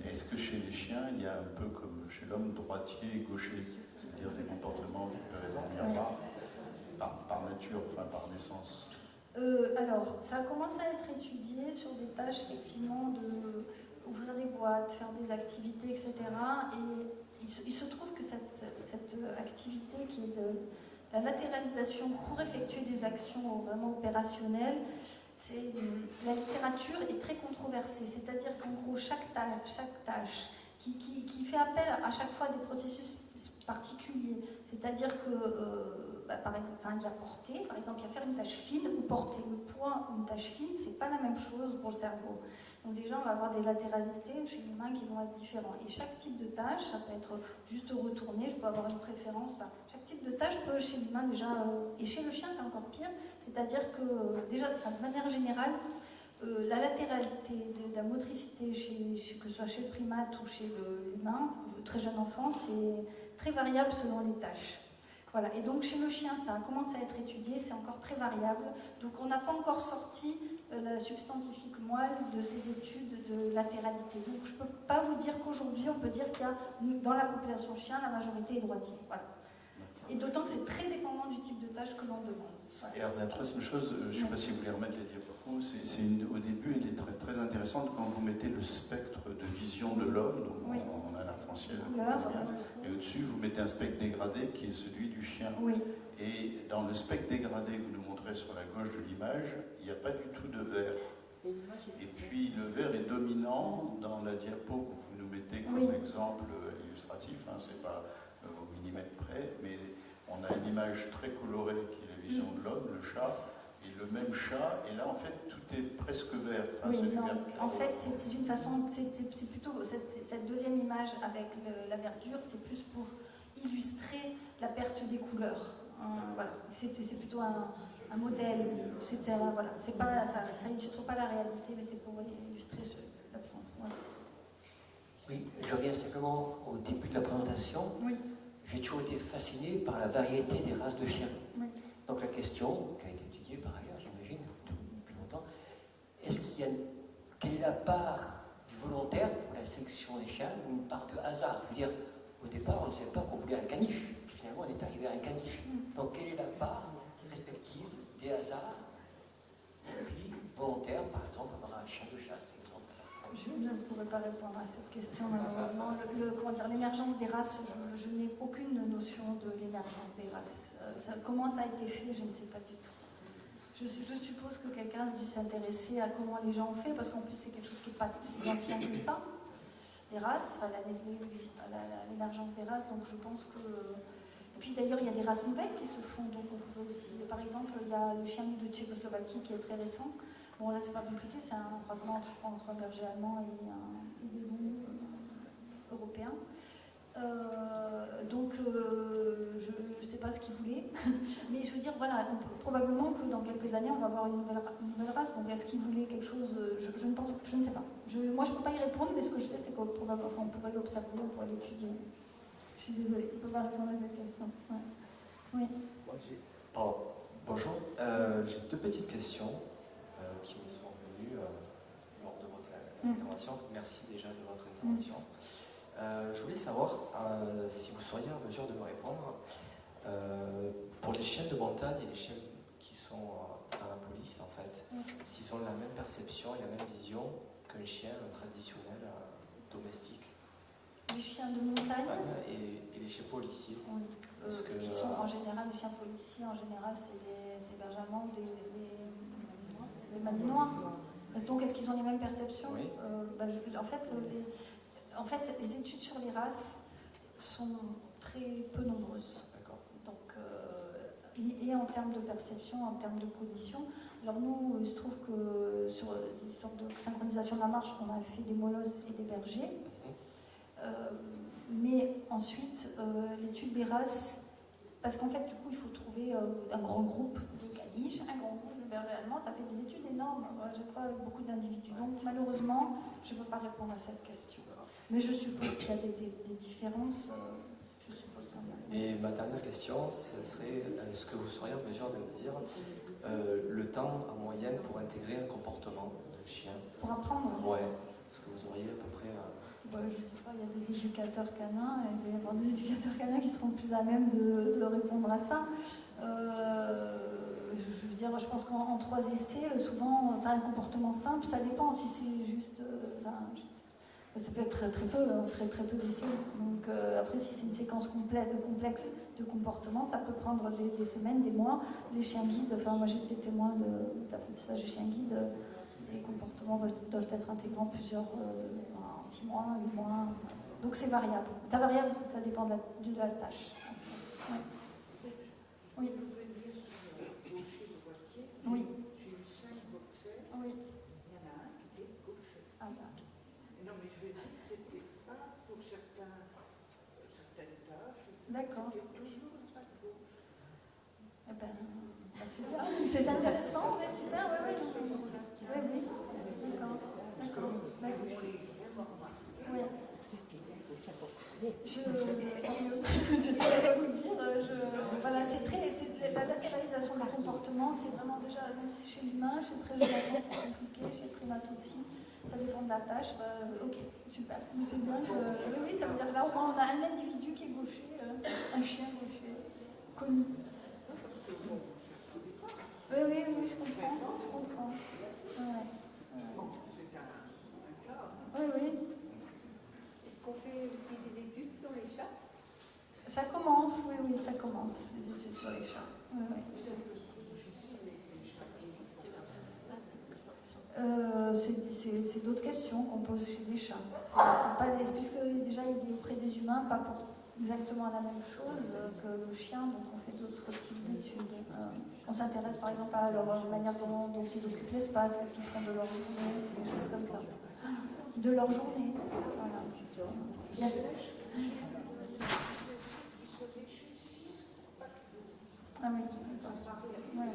Est-ce que chez les chiens, il y a un peu comme chez l'homme, droitier et gaucher, c'est-à-dire des comportements qui peuvent être en miroir par nature, enfin par naissance? Alors, ça a commencé à être étudié sur des tâches, effectivement, d'ouvrir des boîtes, faire des activités, etc. Et il se trouve que cette activité qui est de la latéralisation pour effectuer des actions vraiment opérationnelles, la littérature est très controversée, c'est-à-dire qu'en gros, chaque tâche qui fait appel à chaque fois à des processus particuliers, c'est-à-dire que, il y a porter, par exemple, il y a faire une tâche fine ou porter. Le poids ou une tâche fine, c'est pas la même chose pour le cerveau. Donc déjà, on va avoir des latéralités chez l'humain qui vont être différents. Et chaque type de tâche, ça peut être juste retourner, je peux avoir une préférence. Chaque type de tâche peut chez l'humain déjà, et chez le chien c'est encore pire, c'est-à-dire que déjà, de manière générale, la latéralité de la motricité, que ce soit chez le primate ou chez l'humain, le très jeune enfant, c'est très variable selon les tâches. Voilà. Et donc chez le chien, ça a commencé à être étudié, c'est encore très variable. Donc on n'a pas encore sorti la substantifique moelle de ces études de latéralité. Donc je ne peux pas vous dire qu'aujourd'hui, on peut dire qu'il y a dans la population chien, la majorité est droitier. Voilà. Et d'autant que c'est très dépendant du type de tâche que l'on demande. Voilà. Et alors la troisième chose, je ne sais pas si vous voulez remettre les diapos, au début elle est très, très intéressante quand vous mettez le spectre de vision de l'homme, donc oui. on a l'arc-en-ciel, et au-dessus vous mettez un spectre dégradé qui est celui du chien. Oui. Et dans le spectre dégradé que vous nous montrez sur la gauche de l'image, il n'y a pas du tout de vert. Et puis le vert est dominant dans la diapo que vous nous mettez comme Oui. exemple illustratif, hein, c'est pas au millimètre près, mais on a une image très colorée qui est la vision de l'homme, le chat, et le même chat, et là en fait tout est presque vert. Enfin, Oui, c'est du non. vert En clair. fait, c'est une façon, c'est plutôt cette deuxième image avec la verdure, c'est plus pour illustrer la perte des couleurs. Voilà, c'est plutôt un modèle. Voilà, c'est pas, ça illustre pas la réalité, mais c'est pour illustrer l'absence. Voilà. Oui, je reviens simplement au début de la présentation. Oui. J'ai toujours été fasciné par la variété des races de chiens. Oui. Donc la question, qui a été étudiée par ailleurs, j'imagine, depuis longtemps, quelle est la part du volontaire pour la sélection des chiens ou une part de hasard? Je veux dire, au départ, on ne savait pas qu'on voulait un caniche, puis finalement on est arrivé à un caniche. Donc quelle est la part respective des hasards et puis volontaire, par exemple, avoir un chien de chasse, exemple. Je ne pourrais pas répondre à cette question, malheureusement. L'émergence des races, je n'ai aucune notion de l'émergence des races. Comment ça a été fait, je ne sais pas du tout. Je suppose que quelqu'un a dû s'intéresser à comment les gens ont fait, parce qu'en plus c'est quelque chose qui n'est pas si ancien que ça. Les races, l'émergence des races, donc je pense que... Et puis d'ailleurs, il y a des races nouvelles qui se font, donc on peut aussi... Par exemple, il y a le chien de Tchécoslovaquie qui est très récent. Bon, là, c'est pas compliqué, c'est un croisement, je crois, entre un berger allemand et des loups européens. Donc, je ne sais pas ce qu'ils voulaient, mais je veux dire, voilà, probablement que dans quelques années, on va avoir une nouvelle race. Donc, est-ce qu'ils voulaient quelque chose? Je ne pense, je ne sais pas. Moi, je ne peux pas y répondre, mais ce que je sais, c'est qu'on pourrait l'observer, on pourrait l'étudier. Je suis désolée, je ne peux pas répondre à cette question. Ouais. Oui. Pardon. Bonjour. J'ai deux petites questions qui me sont venues lors de votre intervention. Merci déjà de votre intervention. Je voulais savoir si vous seriez en mesure de me répondre pour les chiens de montagne et les chiens qui sont dans la police, en fait, s'ils ont la même perception et la même vision qu'un chien traditionnel domestique. Les chiens de montagne et les chiens policiers. Oui. Qui sont en général, les chiens policiers, en général, c'est bergers allemands, des malinois. Donc, est-ce qu'ils ont les mêmes perceptions? Oui. En fait, les études sur les races sont très peu nombreuses. D'accord. Donc, et en termes de perception, en termes de cognition. Alors nous, il se trouve que sur les histoires de synchronisation de la marche, on a fait des molosses et des bergers. Mais ensuite, l'étude des races, parce qu'en fait, du coup, il faut trouver un grand groupe de caniches, un grand groupe de bergers allemands, ça fait des études énormes, je crois, avec beaucoup d'individus. Donc, malheureusement, je ne peux pas répondre à cette question. Mais je suppose qu'il y a des différences, je suppose quand même. Et ma dernière question, ce serait, est-ce que vous seriez en mesure de me dire le temps en moyenne pour intégrer un comportement d'un chien? Pour apprendre? Ouais. Est-ce que vous auriez à peu près... Je ne sais pas, il y a des éducateurs canins, et il doit y avoir des éducateurs canins qui seront plus à même de répondre à ça. Je veux dire, je pense qu'en 3 essais, souvent, un comportement simple, ça dépend si c'est juste... ça peut être très peu d'essais. Donc après, si c'est une séquence complexe de comportement, ça peut prendre des semaines, des mois. Les chiens guides, moi j'ai été témoin d'apprentissage des chiens guides, les comportements doivent être intégrés en plusieurs... 6 mois, 8 mois. Donc c'est variable. C'est variable, ça dépend de la tâche. Ouais. Oui. Oui. J'ai eu 5 boxers. Oui. Il y en a un qui était gaucher. Ah bah. Non, mais je vais dire que c'était pas pour certaines tâches. D'accord. C'était toujours pas de gauche. Eh ben, c'est bien. C'est intéressant, ouais, super, oui. D'accord. Oui. Je ne sais pas vous dire. Voilà, la latéralisation du comportement, c'est vraiment déjà, même si chez l'humain, chez le très jeune enfant, c'est compliqué, chez le primate aussi. Ça dépend de la tâche. Ok, super. Mais c'est bien que. Oui, ça veut dire là, au moins, on a un individu qui est gaucher, un chien gaucher, connu. Oui, je comprends. Ouais. Oui. Est-ce qu'on fait aussi des études sur les chats? Ça commence, oui, ça commence, les études sur les chats. Oui. c'est d'autres questions qu'on pose chez les chats. C'est pas puisque déjà il est auprès des humains, pas pour exactement la même chose que le chien, donc on fait d'autres types d'études. On s'intéresse par exemple à leur manière dont ils occupent l'espace, qu'est-ce qu'ils font de leur journée, des choses comme ça. De leur journée. Voilà. Ah oui. Ouais,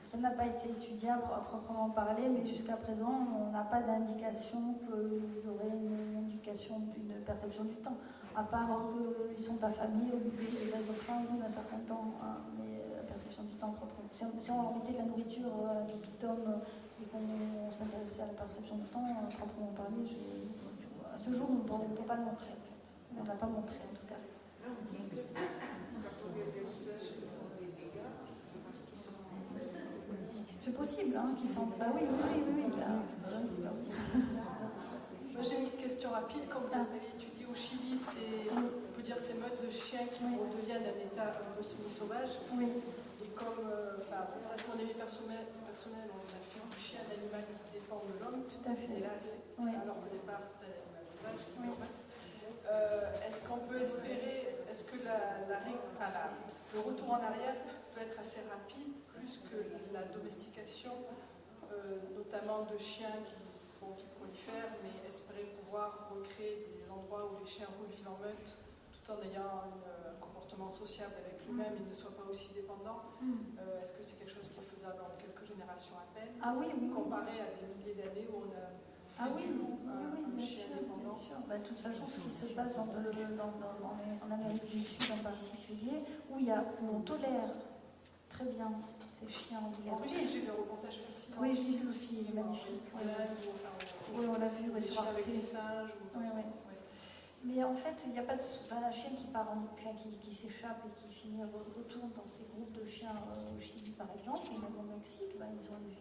ça n'a pas été étudié à proprement parler, mais jusqu'à présent, on n'a pas d'indication qu'ils auraient une perception du temps. À part qu'ils ne sont pas familles, les enfants au bout d'un certain temps, hein, mais la perception du temps propre. Si on mettait de la nourriture à des pitons et qu'on s'intéressait à la perception du temps, proprement parler, à ce jour, on ne peut pas le montrer, en fait. On ne l'a pas montré, en tout cas. C'est possible, hein, qu'ils sentent. Bah oui. Moi, j'ai une petite question rapide. Quand vous avez étudié au Chili, on peut dire ces meutes de chiens qui redeviennent un état un peu semi-sauvage. Oui. Et comme, ça c'est mon avis personnel, on a fait du chien un animal qui dépend de l'homme. Tout à fait. Et là, alors qu'au départ, c'est un animal sauvage qui meurt. Est-ce qu'on peut espérer, est-ce que le retour en arrière peut être assez rapide, plus que la domestication, notamment de chiens qui prolifèrent, mais espérer pouvoir recréer des endroits où les chiens revivent en meute, tout en ayant un comportement sociable avec lui-même et ne soit pas aussi dépendant. Est-ce que c'est quelque chose qui est faisable en quelques générations à peine, comparé à des milliers d'années où on a fait du loup un chien dépendant? Bien sûr. Bah, de toute façon, ce qui se passe en Amérique du Sud en particulier, où on tolère très bien ces chiens en liberté. En Russie, j'ai vu un reportage fascinant. Oui, je l'ai vu aussi, il est magnifique. Oui, on l'a vu, sur Arte. Avec les singes. Oui. Mais en fait, il n'y a pas de. La chienne qui part qui s'échappe et qui finit retourne dans ces groupes de chiens au Chili, par exemple, ou même au Mexique, ils ont une vie de.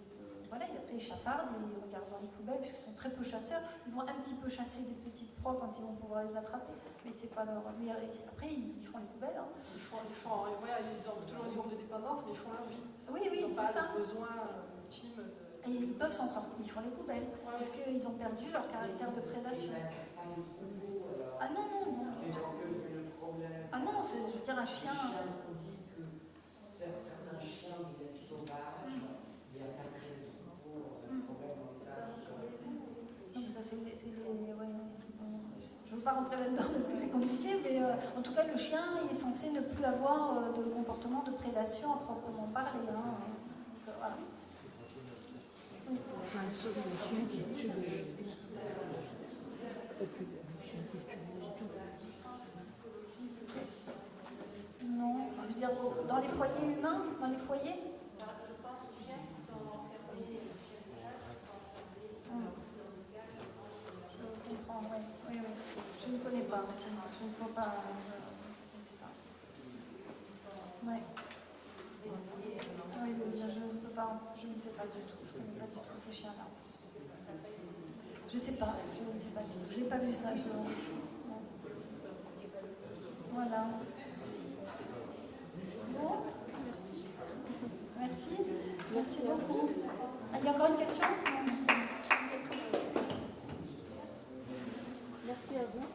Voilà, et après ils chapardent, ils regardent dans les poubelles, puisqu'ils sont très peu chasseurs. Ils vont un petit peu chasser des petites proies quand ils vont pouvoir les attraper, mais c'est pas leur. Mais après, ils font les poubelles. Hein. Ils ont toujours une forme de dépendance, mais ils font leur vie. Oui, ils n'ont pas ça. Le besoin ultime de. Et ils peuvent s'en sortir, ils font les poubelles, puisqu'ils ont perdu leur caractère de prédation. Ah non, du tout. Ah non, je veux dire un chien. Certains chiens deviennent sauvages, il n'y a pas de problème comme ça. Non, mais ça c'est les. Je ne veux pas rentrer là-dedans parce que c'est compliqué, mais en tout cas, le chien est censé ne plus avoir de comportement de prédation à proprement parler. Hein. Donc, voilà. Enfin, sauf le chien qui tue le chien qui tue Non, je veux dire, dans les foyers humains, dans les foyers. Je pense aux chiens qui sont enfermés, les chiens de chasse qui sont enfermés. Je comprends, oui. Je ne connais pas, je ne peux pas, je ne sais pas. Oui. Oui, je ne peux pas, je ne sais pas du tout, je ne connais pas du tout ces chiens-là en plus. Je ne sais pas, je ne sais pas du tout, je n'ai pas vu ça, ce genre de choses. Voilà. Bon, merci beaucoup. Ah, il y a encore une question? Merci à vous.